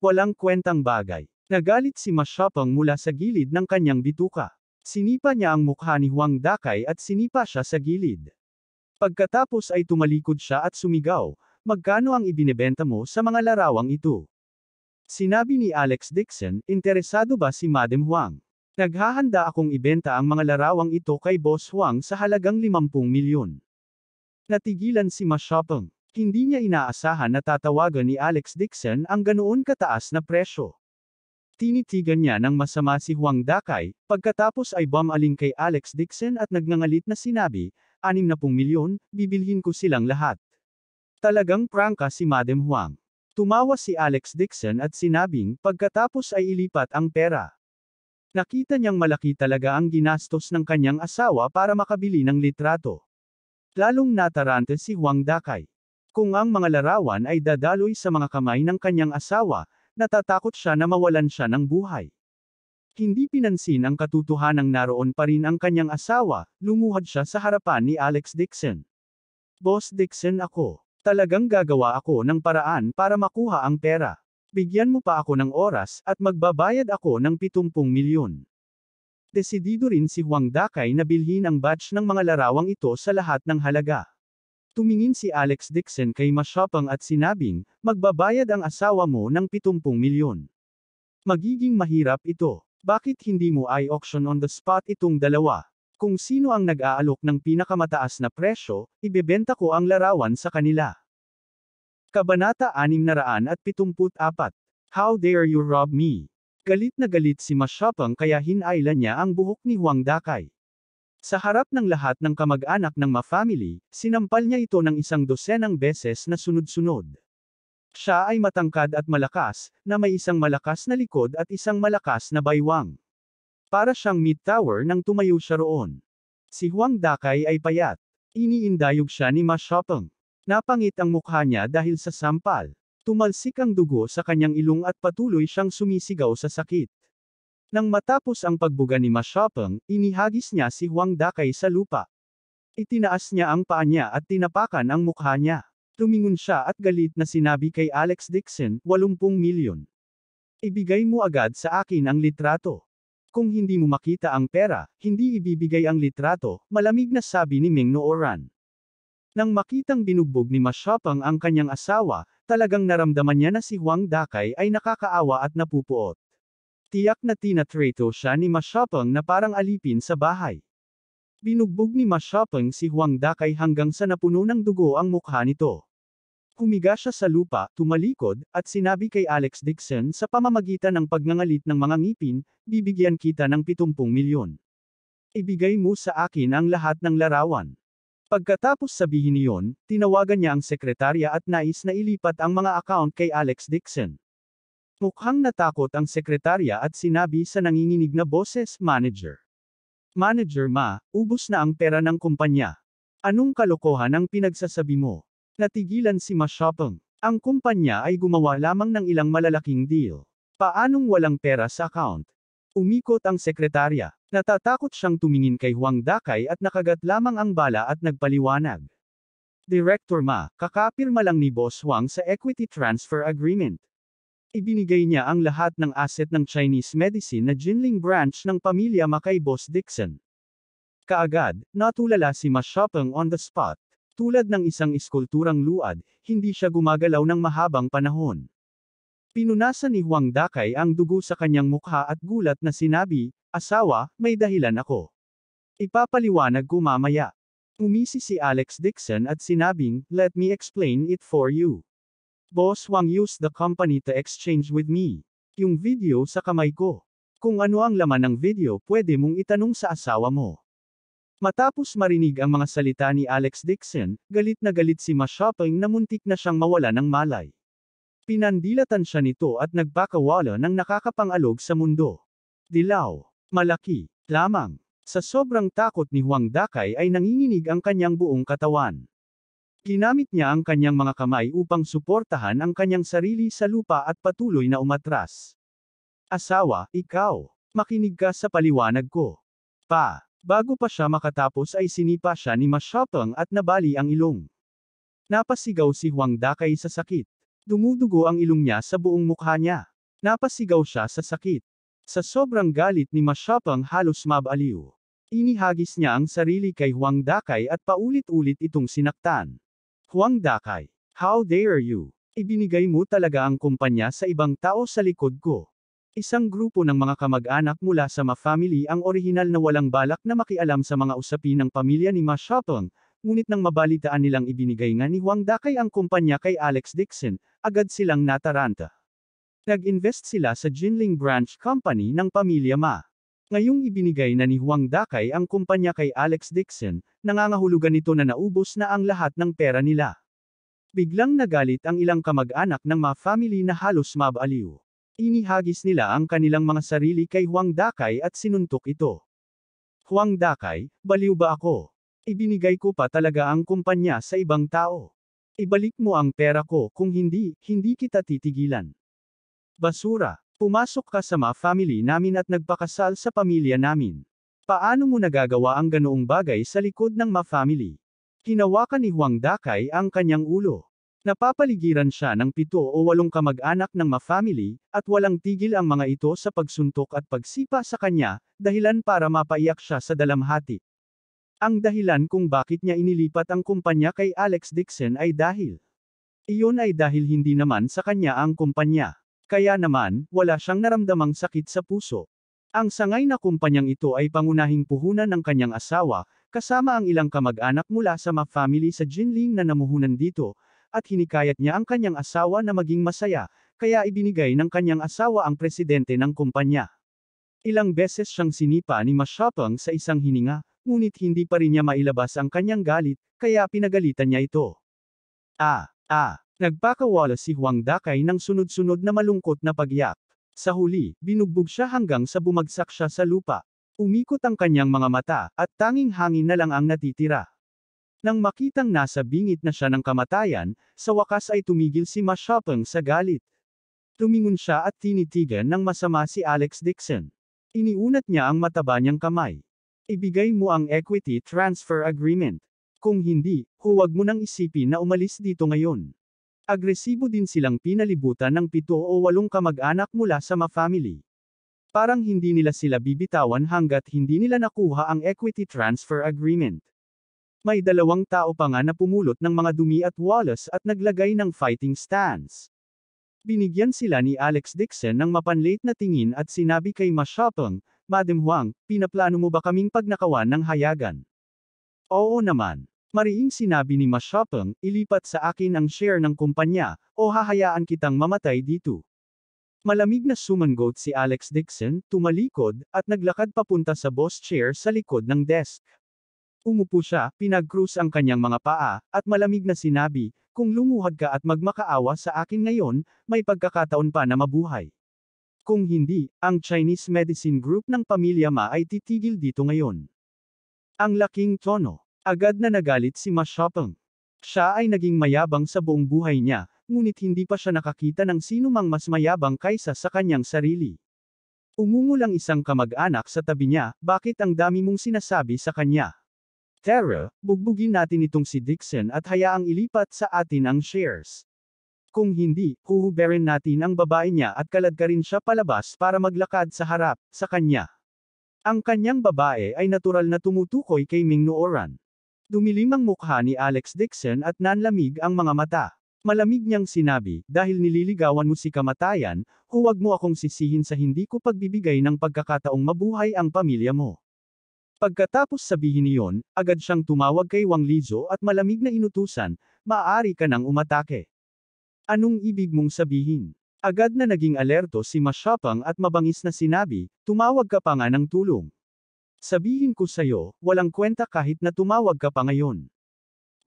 Walang kwentang bagay. Nagalit si Ma Shopeng mula sa gilid ng kanyang bituka. Sinipa niya ang mukha ni Huang Dakay at sinipa siya sa gilid. Pagkatapos ay tumalikod siya at sumigaw, magkano ang ibinebenta mo sa mga larawang ito? Sinabi ni Alex Dixon, interesado ba si Madam Huang? Naghahanda akong ibenta ang mga larawang ito kay Boss Huang sa halagang 50 milyon. Natigilan si Ma Shopeng. Hindi niya inaasahan na tatawagan ni Alex Dixon ang ganoon kataas na presyo. Tinitigan niya ng masama si Huang Dakay, pagkatapos ay bumaling kay Alex Dixon at nagngangalit na sinabi, 60 milyon, bibilhin ko silang lahat. Talagang prangka si Madam Huang. Tumawa si Alex Dixon at sinabing, pagkatapos ay ilipat ang pera. Nakita niyang malaki talaga ang ginastos ng kanyang asawa para makabili ng litrato. Lalong natarante si Huang Dakay. Kung ang mga larawan ay dadaloy sa mga kamay ng kanyang asawa, natatakot siya na mawalan siya ng buhay. Hindi pinansin ang katotohanang naroon pa rin ang kanyang asawa, lumuhad siya sa harapan ni Alex Dixon. Boss Dixon ako. Talagang gagawa ako ng paraan para makuha ang pera. Bigyan mo pa ako ng oras at magbabayad ako ng 70 milyon. Desidido rin si Huang Dakay na bilhin ang batch ng mga larawang ito sa lahat ng halaga. Tumingin si Alex Dixon kay Ma Shopeng at sinabing, magbabayad ang asawa mo ng 70 milyon. Magiging mahirap ito. Bakit hindi mo i-auction on the spot itong dalawa? Kung sino ang nag-aalok ng pinakamataas na presyo, ibebenta ko ang larawan sa kanila. Kabanata 674. How dare you rob me? Galit na galit si Ma Shopeng kaya hinailan niya ang buhok ni Huang Dakay. Sa harap ng lahat ng kamag-anak ng Ma family, sinampal niya ito ng 100 beses na sunod-sunod. Siya ay matangkad at malakas, na may isang malakas na likod at isang malakas na baywang. Para siyang mid-tower nang tumayo siya roon. Si Huang Dakay ay payat. Iniindayog siya ni Ma Shopeng. Napangit ang mukha niya dahil sa sampal. Tumalsik ang dugo sa kanyang ilong at patuloy siyang sumisigaw sa sakit. Nang matapos ang pagbuga ni Ma Shopeng, inihagis niya si Huang Dakay sa lupa. Itinaas niya ang paa niya at tinapakan ang mukha niya. Lumingon siya at galit na sinabi kay Alex Dixon, 80 milyon. Ibigay mo agad sa akin ang litrato. Kung hindi mo makita ang pera, hindi ibibigay ang litrato, malamig na sabi ni Meng Nooran. Nang makitang binugbog ni Ma Shopeng ang kanyang asawa, talagang naramdaman niya na si Huang Dakay ay nakakaawa at napupuot. Tiyak na tinatrato siya ni Ma Shopeng na parang alipin sa bahay. Binugbog ni Ma Shopeng si Huang Dakay hanggang sa napuno ng dugo ang mukha nito. Humiga siya sa lupa, tumalikod, at sinabi kay Alex Dixon sa pamamagitan ng pagngangalit ng mga ngipin, bibigyan kita ng 70 milyon. Ibigay mo sa akin ang lahat ng larawan. Pagkatapos sabihin niyon, tinawagan niya ang sekretarya at nais na ilipat ang mga account kay Alex Dixon. Mukhang natakot ang sekretarya at sinabi sa nanginginig na boses, Manager. Manager Ma, ubos na ang pera ng kumpanya. Anong kalokohan ang pinagsasabi mo? Natigilan si Ma Shopeng. Ang kumpanya ay gumawa lamang ng ilang malalaking deal. Paanong walang pera sa account? Umikot ang sekretarya. Natatakot siyang tumingin kay Huang Dakay at nakagat lamang ang bala at nagpaliwanag. Director Ma, kakapirma lang ni Boss Huang sa Equity Transfer Agreement. Ibinigay niya ang lahat ng asset ng Chinese medicine na Jinling branch ng pamilya Ma kay Boss Dixon. Kaagad, natulala si Ma Shopeng on the spot. Tulad ng isang iskulturang luad, hindi siya gumagalaw ng mahabang panahon. Pinunasan ni Huang Dakay ang dugo sa kanyang mukha at gulat na sinabi, asawa, may dahilan ako. Ipapaliwanag ko mamaya. Umisi si Alex Dixon at sinabing, let me explain it for you. Boss Huang used the company to exchange with me. Yung video sa kamay ko. Kung ano ang laman ng video pwede mong itanong sa asawa mo. Matapos marinig ang mga salita ni Alex Dixon, galit na galit si Ma Shopeng na muntik na siyang mawala ng malay. Pinandilatan siya nito at nagpakawala ng nakakapang-alog sa mundo. Dilaw. Malaki. Lamang. Sa sobrang takot ni Huang Dakay ay nanginginig ang kanyang buong katawan. Ginamit niya ang kanyang mga kamay upang suportahan ang kanyang sarili sa lupa at patuloy na umatras. Asawa, ikaw. Makinig ka sa paliwanag ko. Bago pa siya makatapos ay sinipa siya ni Ma Shopeng at nabali ang ilong. Napasigaw si Huang Dakay sa sakit. Dumudugo ang ilong niya sa buong mukha niya. Napasigaw siya sa sakit. Sa sobrang galit ni Ma Shopeng halos mabaliw. Inihagis niya ang sarili kay Huang Dakay at paulit-ulit itong sinaktan. Huang Dakay, how dare you? Ibinigay mo talaga ang kumpanya sa ibang tao sa likod ko. Isang grupo ng mga kamag-anak mula sa Ma family ang orihinal na walang balak na makialam sa mga usapin ng pamilya ni Ma Shopeng, ngunit nang mabalitaan nilang ibinigay nga ni Huang Dakay ang kumpanya kay Alex Dixon, agad silang nataranta. Nag-invest sila sa Jinling Branch Company ng pamilya Ma. Ngayong ibinigay na ni Huang Dakay ang kumpanya kay Alex Dixon, nangangahulugan nito na naubos na ang lahat ng pera nila. Biglang nagalit ang ilang kamag-anak ng Ma family na halos mabaliw. Inihagis nila ang kanilang mga sarili kay Huang Dakay at sinuntok ito. Huang Dakay, baliw ba ako? Ibinigay ko pa talaga ang kumpanya sa ibang tao. Ibalik mo ang pera ko, kung hindi, hindi kita titigilan. Basura, pumasok ka sa Ma family namin at nagpakasal sa pamilya namin. Paano mo nagagawa ang ganoong bagay sa likod ng Ma family? Hinawakan ni Huang Dakay ang kanyang ulo. Napapaligiran siya ng 7 o 8 kamag-anak ng ma-family, at walang tigil ang mga ito sa pagsuntok at pagsipa sa kanya, dahilan para mapaiyak siya sa dalamhati. Ang dahilan kung bakit niya inilipat ang kumpanya kay Alex Dixon ay iyon ay dahil hindi naman sa kanya ang kumpanya. Kaya naman, wala siyang naramdamang sakit sa puso. Ang sangay na kumpanyang ito ay pangunahing puhunan ng kanyang asawa, kasama ang ilang kamag-anak mula sa ma-family sa Jinling na namuhunan dito, at hinikayat niya ang kanyang asawa na maging masaya, kaya ibinigay ng kanyang asawa ang presidente ng kumpanya. Ilang beses siyang sinipa ni Ma Xiaopeng sa isang hininga, ngunit hindi pa rin niya mailabas ang kanyang galit, kaya pinagalitan niya ito. Nagpakawala si Huang Dakay ng sunod-sunod na malungkot na pagyak. Sa huli, binugbog siya hanggang sa bumagsak siya sa lupa. Umikot ang kanyang mga mata, at tanging hangin na lang ang natitira. Nang makitang nasa bingit na siya ng kamatayan, sa wakas ay tumigil si Ma Xiaopeng sa galit. Tumingon siya at tinitigan ng masama si Alex Dixon. Iniunat niya ang mataba niyang kamay. Ibigay mo ang equity transfer agreement. Kung hindi, huwag mo nang isipin na umalis dito ngayon. Agresibo din silang pinalibutan ng 7 o 8 kamag-anak mula sa ma-family. Parang hindi nila sila bibitawan hanggat hindi nila nakuha ang equity transfer agreement. May 2 tao pa nga na pumulot ng mga dumi at walas at naglagay ng fighting stance. Binigyan sila ni Alex Dixon ng mapanlait na tingin at sinabi kay Ma Xiaopeng, "Madam Huang, pinaplano mo ba kaming pagnakawan ng hayagan?" "Oo naman." Mariing sinabi ni Ma Xiaopeng, "Ilipat sa akin ang share ng kumpanya, o hahayaan kitang mamatay dito." Malamig na sumangot si Alex Dixon, tumalikod, at naglakad papunta sa boss chair sa likod ng desk. Umupo siya, pinag-cruise ang kanyang mga paa, at malamig na sinabi, "Kung lumuhad ka at magmakaawa sa akin ngayon, may pagkakataon pa na mabuhay. Kung hindi, ang Chinese Medicine Group ng pamilya Ma ay titigil dito ngayon." Ang laking tono. Agad na nagalit si Ma Xiaopeng. Siya ay naging mayabang sa buong buhay niya, ngunit hindi pa siya nakakita ng sino mang mas mayabang kaysa sa kanyang sarili. Umungol ang isang kamag-anak sa tabi niya, "Bakit ang dami mong sinasabi sa kanya? Tara, bugbugin natin itong si Dixon at hayaang ilipat sa atin ang shares. Kung hindi, huhuberin natin ang babae niya at kaladkarin siya palabas para maglakad sa harap, sa kanya." Ang kanyang babae ay natural na tumutukoy kay Ming Nooran. Dumilim ang mukha ni Alex Dixon at nanlamig ang mga mata. Malamig niyang sinabi, "Dahil nililigawan mo si kamatayan, huwag mo akong sisihin sa hindi ko pagbibigay ng pagkakataong mabuhay ang pamilya mo." Pagkatapos sabihin niyon, agad siyang tumawag kay Wang Lizo at malamig na inutusan, "Maaari ka nang umatake." "Anong ibig mong sabihin?" Agad na naging alerto si Ma Xiaopeng at mabangis na sinabi, "Tumawag ka pa nga ng tulong. Sabihin ko sa'yo, walang kwenta kahit na tumawag ka pa ngayon.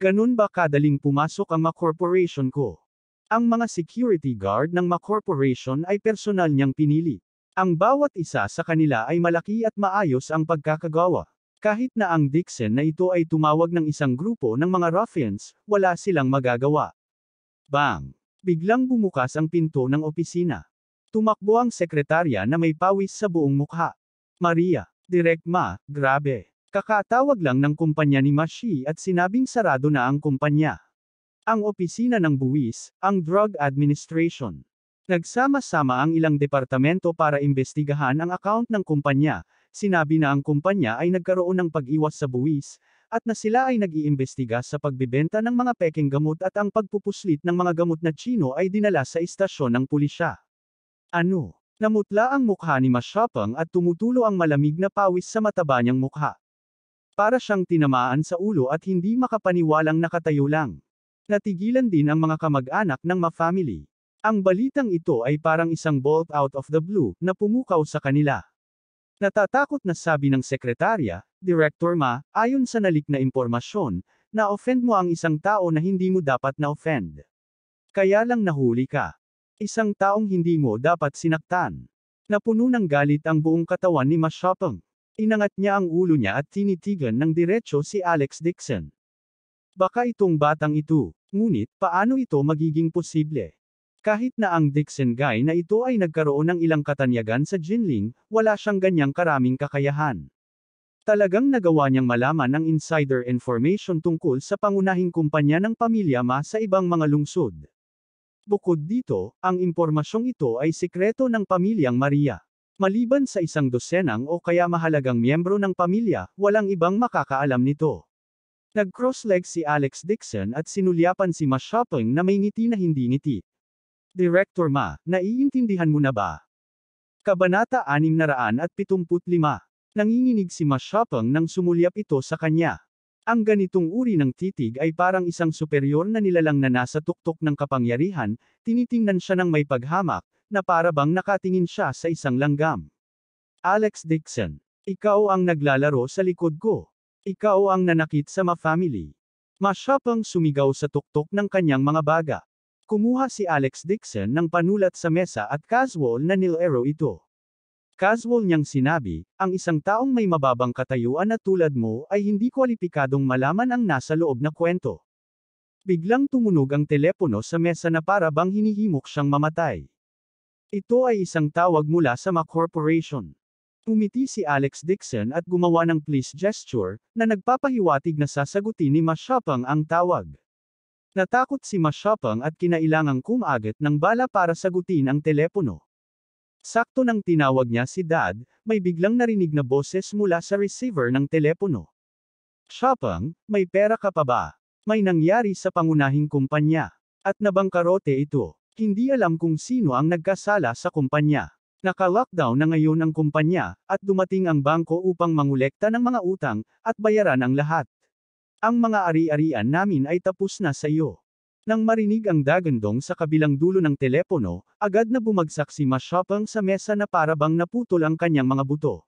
Ganun ba kadaling pumasok ang Ma Corporation ko?" Ang mga security guard ng Ma Corporation ay personal niyang pinili. Ang bawat isa sa kanila ay malaki at maayos ang pagkakagawa. Kahit na ang Dixon na ito ay tumawag ng isang grupo ng mga ruffians, wala silang magagawa. Bang! Biglang bumukas ang pinto ng opisina. Tumakbo ang sekretarya na may pawis sa buong mukha. "Maria, Direk Ma, grabe. Kakatawag lang ng kumpanya ni Ma Shi at sinabing sarado na ang kumpanya. Ang opisina ng buwis, ang Drug Administration. Nagsama-sama ang ilang departamento para imbestigahan ang account ng kumpanya. Sinabi na ang kumpanya ay nagkaroon ng pag-iwas sa buwis, at na sila ay nag-iimbestiga sa pagbebenta ng mga pekeng gamot at ang pagpupuslit ng mga gamot na Chino ay dinala sa istasyon ng pulisya." Ano? Namutla ang mukha ni Ma Xiaopeng at tumutulo ang malamig na pawis sa mataba niyang mukha. Para siyang tinamaan sa ulo at hindi makapaniwalang nakatayo lang. Natigilan din ang mga kamag-anak ng Ma family. Ang balitang ito ay parang isang bolt out of the blue na pumukaw sa kanila. Natatakot na sabi ng sekretarya, "Director Ma, ayon sa nalik na impormasyon, na-offend mo ang isang tao na hindi mo dapat na-offend. Kaya lang nahuli ka. Isang taong hindi mo dapat sinaktan." Napuno ng galit ang buong katawan ni Ma Xiaopeng. Inangat niya ang ulo niya at tinitigan ng diretso si Alex Dixon. Baka itong batang ito, ngunit paano ito magiging posible? Kahit na ang Dixon guy na ito ay nagkaroon ng ilang katanyagan sa Jinling, wala siyang ganyang karaming kakayahan. Talagang nagawa niyang malaman ang insider information tungkol sa pangunahing kumpanya ng pamilya Ma sa ibang mga lungsod. Bukod dito, ang impormasyong ito ay sikreto ng pamilyang Maria. Maliban sa isang dosenang o kaya mahalagang miyembro ng pamilya, walang ibang makakaalam nito. Nag-cross-leg si Alex Dixon at sinulyapan si Ma Shopping na may ngiti na hindi ngiti. Director Ma, naiintindihan mo na ba? Kabanata 675. Nanginginig si Ma Shopping nang sumulyap ito sa kanya. Ang ganitong uri ng titig ay parang isang superior na nilalang na nasa tuktok ng kapangyarihan, tinitingnan siya ng may paghamak, na para bang nakatingin siya sa isang langgam. Alex Dixon, ikaw ang naglalaro sa likod ko. Ikaw ang nanakit sa Ma family. Ma Shopping sumigaw sa tuktok ng kanyang mga baga. Kumuha si Alex Dixon ng panulat sa mesa at casual na nilaro ito. Casual niyang sinabi, ang isang taong may mababang katayuan na tulad mo ay hindi kwalipikadong malaman ang nasa loob na kwento. Biglang tumunog ang telepono sa mesa na para bang hinihimok siyang mamatay. Ito ay isang tawag mula sa Ma Corporation. Umiti si Alex Dixon at gumawa ng please gesture, na nagpapahiwatig na sasagutin ni Ma Shopping ang tawag. Natakot si Ma Shopping at kinailangang kumagat ng bala para sagutin ang telepono. Sakto nang tinawag niya si Dad, may biglang narinig na boses mula sa receiver ng telepono. Shopping, may pera ka pa ba? May nangyari sa pangunahing kumpanya. At nabangkarote ito. Hindi alam kung sino ang nagkasala sa kumpanya. Naka-lockdown na ngayon ang kumpanya, at dumating ang bangko upang mangolekta ng mga utang, at bayaran ang lahat. Ang mga ari-arian namin ay tapos na sa iyo. Nang marinig ang dagandong sa kabilang dulo ng telepono, agad na bumagsak si Ma Shopping sa mesa na para bang naputol ang kanyang mga buto.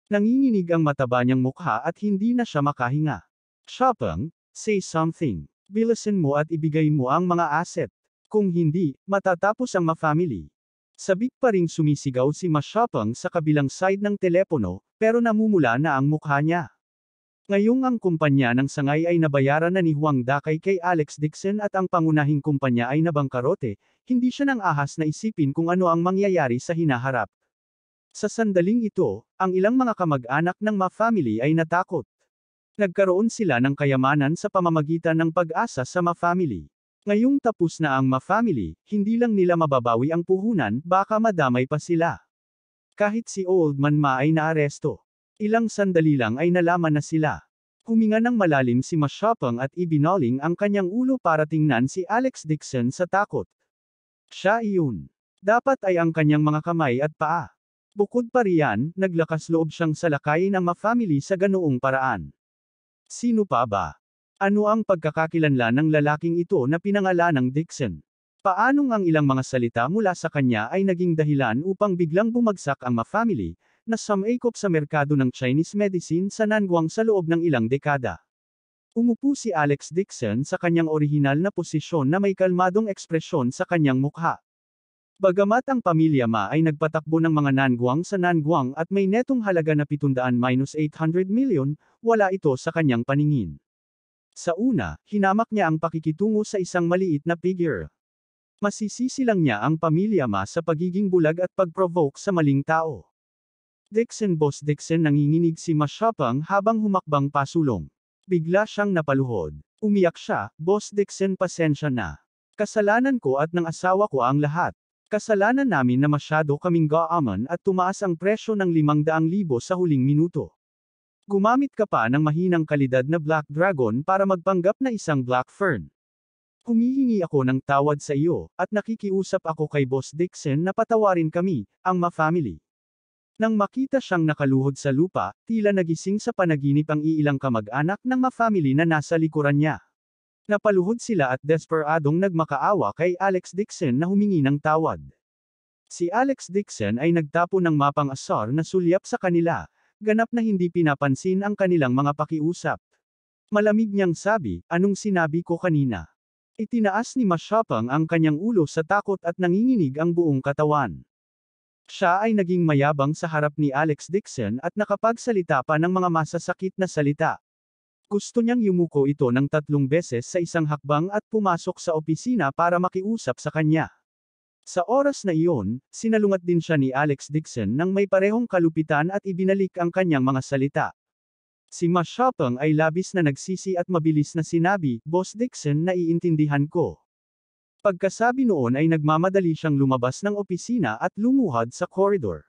Nanginginig ang mataba niyang mukha at hindi na siya makahinga. Shopping, say something. Bilisan mo at ibigay mo ang mga asset. Kung hindi, matatapos ang Ma family. Sabik pa ring sumisigaw si Ma Shopping sa kabilang side ng telepono, pero namumula na ang mukha niya. Ngayong ang kumpanya ng sangay ay nabayaran na ni Huang Dakay kay Alex Dixon at ang pangunahing kumpanya ay nabangkarote, hindi siya nang ahas na isipin kung ano ang mangyayari sa hinaharap. Sa sandaling ito, ang ilang mga kamag-anak ng Ma family ay natakot. Nagkaroon sila ng kayamanan sa pamamagitan ng pag-asa sa Ma family. Ngayong tapos na ang Ma family, hindi lang nila mababawi ang puhunan, baka madamay pa sila. Kahit si Old Man Ma ay naaresto. Ilang sandali lang ay nalaman na sila. Huminga ng malalim si Ma Shopping at ibinoling ang kanyang ulo para tingnan si Alex Dixon sa takot. Siya iyon. Dapat ay ang kanyang mga kamay at paa. Bukod pa riyan, naglakas loob siyang salakayin ang Ma family sa ganoong paraan. Sino pa ba? Ano ang pagkakakilanlan ng lalaking ito na pinangalanang Dixon? Paanong ang ilang mga salita mula sa kanya ay naging dahilan upang biglang bumagsak ang Ma family, na sumaikop sa merkado ng Chinese medicine sa Nangguang sa loob ng ilang dekada. Umupo si Alex Dixon sa kanyang orihinal na posisyon na may kalmadong ekspresyon sa kanyang mukha. Bagamat ang pamilya Ma ay nagpatakbo ng mga Nangguang sa Nangguang at may netong halaga na 700-800 milyon, wala ito sa kanyang paningin. Sa una, hinamak niya ang pakikitungo sa isang maliit na figure. Masisisi lang niya ang pamilya Ma sa pagiging bulag at pag-provoke sa maling tao. Dixon Boss Dixon nanginginig si Ma Shopping habang humakbang pasulong. Bigla siyang napaluhod. Umiyak siya, Boss Dixon pasensya na. Kasalanan ko at ng asawa ko ang lahat. Kasalanan namin na masyado kaming gaaman at tumaas ang presyo ng 500,000 sa huling minuto. Gumamit ka pa ng mahinang kalidad na Black Dragon para magpanggap na isang Black Fern. Humihingi ako ng tawad sa iyo, at nakikiusap ako kay Boss Dixon na patawarin kami, ang Ma family. Nang makita siyang nakaluhod sa lupa, tila nagising sa panaginip ang iilang kamag-anak ng Ma family na nasa likuran niya. Napaluhod sila at desperadong nagmakaawa kay Alex Dixon na humingi ng tawad. Si Alex Dixon ay nagtapo ng mapang asar na sulyap sa kanila, ganap na hindi pinapansin ang kanilang mga pakiusap. Malamig niyang sabi, anong sinabi ko kanina? Itinaas ni Ma Shopping ang kanyang ulo sa takot at nanginginig ang buong katawan. Siya ay naging mayabang sa harap ni Alex Dixon at nakapagsalita pa ng mga masasakit na salita. Gusto niyang yumuko ito ng 3 beses sa isang hakbang at pumasok sa opisina para makiusap sa kanya. Sa oras na iyon, sinalungat din siya ni Alex Dixon nang may parehong kalupitan at ibinalik ang kanyang mga salita. Si Ma Xiaopeng ay labis na nagsisi at mabilis na sinabi, Boss Dixon, naiintindihan ko. Pagkasabi noon ay nagmamadali siyang lumabas ng opisina at lumuhad sa koridor.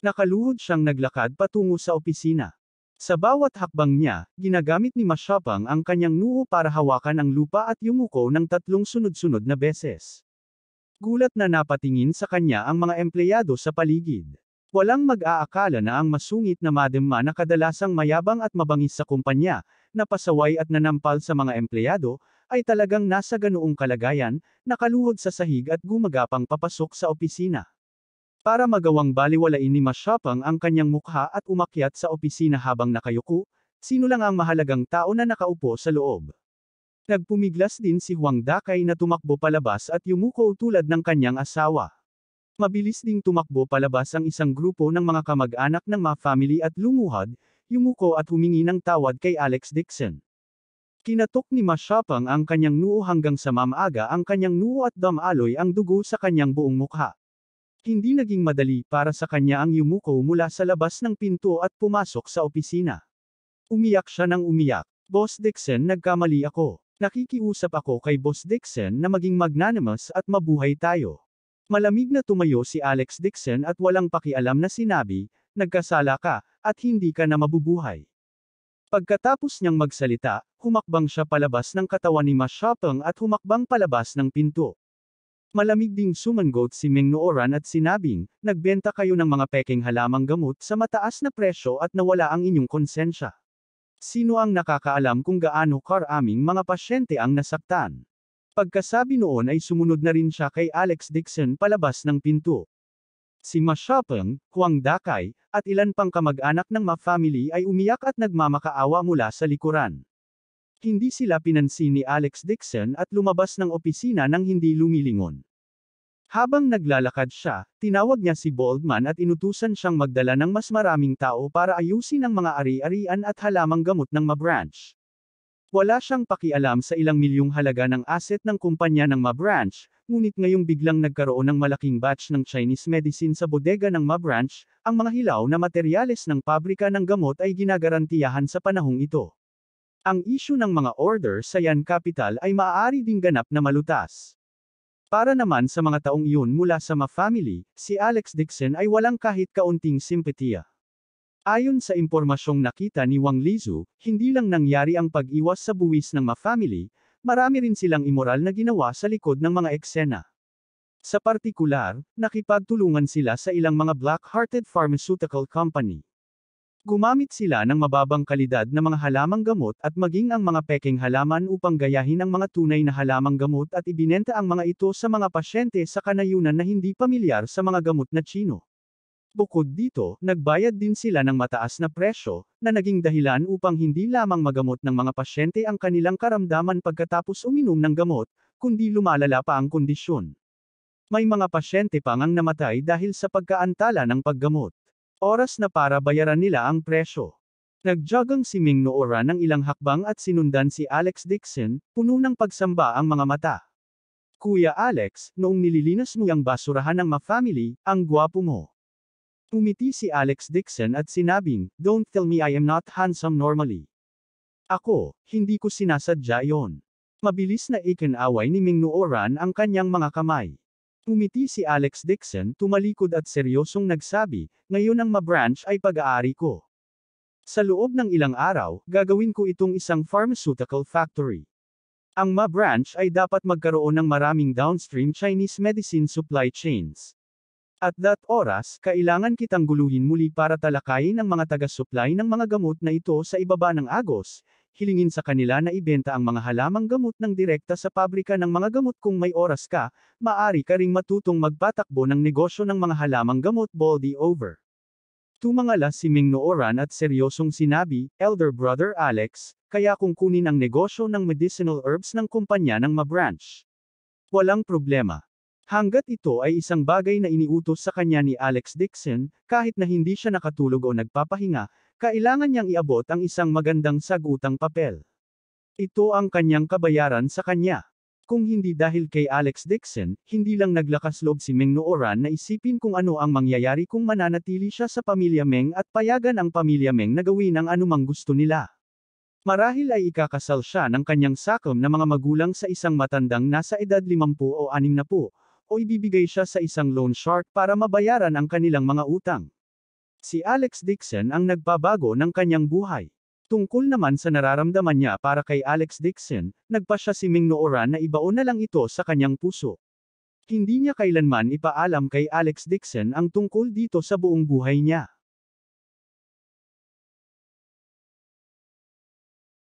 Nakaluhod siyang naglakad patungo sa opisina. Sa bawat hakbang niya, ginagamit ni Ma Xiaopeng ang kanyang noo para hawakan ang lupa at yumuko ng 3 sunod-sunod na beses. Gulat na napatingin sa kanya ang mga empleyado sa paligid. Walang mag-aakala na ang masungit na Madam Ma na kadalasang mayabang at mabangis sa kumpanya, na pasaway at nanampal sa mga empleyado, ay talagang nasa ganoong kalagayan, nakaluhod sa sahig at gumagapang papasok sa opisina. Para magawang baliwalain ni Ma Xiaopeng ang kanyang mukha at umakyat sa opisina habang nakayuko, sino lang ang mahalagang tao na nakaupo sa loob. Nagpumiglas din si Huang Dakay na tumakbo palabas at yumuko tulad ng kanyang asawa. Mabilis ding tumakbo palabas ang isang grupo ng mga kamag-anak ng Ma family at lumuhad, yumuko at humingi ng tawad kay Alex Dixon. Kinatok ni Ma Xiaopeng ang kanyang noo hanggang sa mamaga ang kanyang noo at damaloy ang dugo sa kanyang buong mukha. Hindi naging madali para sa kanya ang yumuko mula sa labas ng pinto at pumasok sa opisina. Umiyak siya ng umiyak. Boss Dixon, nagkamali ako. Nakikiusap ako kay Boss Dixon na maging magnanimous at mabuhay tayo. Malamig na tumayo si Alex Dixon at walang pakialam na sinabi, nagkasala ka, at hindi ka na mabubuhay. Pagkatapos niyang magsalita, humakbang siya palabas ng katawan ni Ma Xiaopeng at humakbang palabas ng pinto. Malamig ding sumangot si Meng Nooran at sinabing, nagbenta kayo ng mga pekeng halamang gamot sa mataas na presyo at nawala ang inyong konsensya. Sino ang nakakaalam kung gaano karaming mga pasyente ang nasaktan? Pagkasabi noon ay sumunod na rin siya kay Alex Dixon palabas ng pinto. Si Ma Xiaopeng, Huang Dakay, at ilan pang kamag-anak ng Ma family ay umiyak at nagmamakaawa mula sa likuran. Hindi sila pinansin ni Alex Dixon at lumabas ng opisina nang hindi lumilingon. Habang naglalakad siya, tinawag niya si Boldman at inutusan siyang magdala ng mas maraming tao para ayusin ang mga ari-arian at halamang gamot ng Ma branch. Wala siyang pakialam sa ilang milyong halaga ng asset ng kumpanya ng Ma branch, ngunit ngayong biglang nagkaroon ng malaking batch ng Chinese medicine sa bodega ng Ma branch, ang mga hilaw na materyales ng pabrika ng gamot ay ginagarantiyahan sa panahong ito. Ang issue ng mga order sa Yan Capital ay maaari ding ganap na malutas. Para naman sa mga taong iyon mula sa Ma family, si Alex Dixon ay walang kahit kaunting simpatiya. Ayon sa impormasyong nakita ni Wang Lizu, hindi lang nangyari ang pag-iwas sa buwis ng Ma family, marami rin silang immoral na ginawa sa likod ng mga eksena. Sa partikular, nakipagtulungan sila sa ilang mga black-hearted pharmaceutical company. Gumamit sila ng mababang kalidad na mga halamang gamot at maging ang mga pekeng halaman upang gayahin ang mga tunay na halamang gamot at ibinenta ang mga ito sa mga pasyente sa kanayunan na hindi pamilyar sa mga gamot na Tsino. Bukod dito, nagbayad din sila ng mataas na presyo, na naging dahilan upang hindi lamang magamot ng mga pasyente ang kanilang karamdaman pagkatapos uminom ng gamot, kundi lumalala pa ang kondisyon. May mga pasyente pang ang namatay dahil sa pagkaantala ng paggamot. Oras na para bayaran nila ang presyo. Nagjogging si Meng Nooran ng ilang hakbang at sinundan si Alex Dixon, puno ng pagsamba ang mga mata. Kuya Alex, noong nililinas mo ang basurahan ng Ma family, ang gwapo mo. Umiti si Alex Dixon at sinabing, don't tell me I am not handsome normally. Ako, hindi ko sinasadya iyon. Mabilis na ikinaway ni Meng Nooran ang kanyang mga kamay. Umiti si Alex Dixon, tumalikod at seryosong nagsabi, ngayon ang Ma branch ay pag-aari ko. Sa loob ng ilang araw, gagawin ko itong isang pharmaceutical factory. Ang Ma branch ay dapat magkaroon ng maraming downstream Chinese medicine supply chains. At that oras, kailangan kitang guluhin muli para talakayin ang mga taga-supply ng mga gamot na ito sa ibaba ng agos, hilingin sa kanila na ibenta ang mga halamang gamot ng direkta sa pabrika ng mga gamot kung may oras ka, maaari ka ring matutong magpatakbo ng negosyo ng mga halamang gamot baldy over. Tumangala si Meng Nooran at seryosong sinabi, Elder Brother Alex, kaya kung kunin ang negosyo ng medicinal herbs ng kumpanya ng Ma branch. Walang problema. Hanggat ito ay isang bagay na iniutos sa kanya ni Alex Dixon, kahit na hindi siya nakatulog o nagpapahinga, kailangan niyang iabot ang isang magandang sagutang papel. Ito ang kanyang kabayaran sa kanya. Kung hindi dahil kay Alex Dixon, hindi lang naglakas loob si Meng Nooran na isipin kung ano ang mangyayari kung mananatili siya sa pamilya Meng at payagan ang pamilya Meng na gawin ang anumang gusto nila. Marahil ay ikakasal siya ng kanyang sakom na mga magulang sa isang matandang nasa edad 50 o 60, o ibibigay siya sa isang loan shark para mabayaran ang kanilang mga utang. Si Alex Dixon ang nagpabago ng kanyang buhay. Tungkol naman sa nararamdaman niya para kay Alex Dixon, nagpasya si Meng Nooran na ibaon na lang ito sa kanyang puso. Hindi niya kailanman ipaalam kay Alex Dixon ang tungkol dito sa buong buhay niya.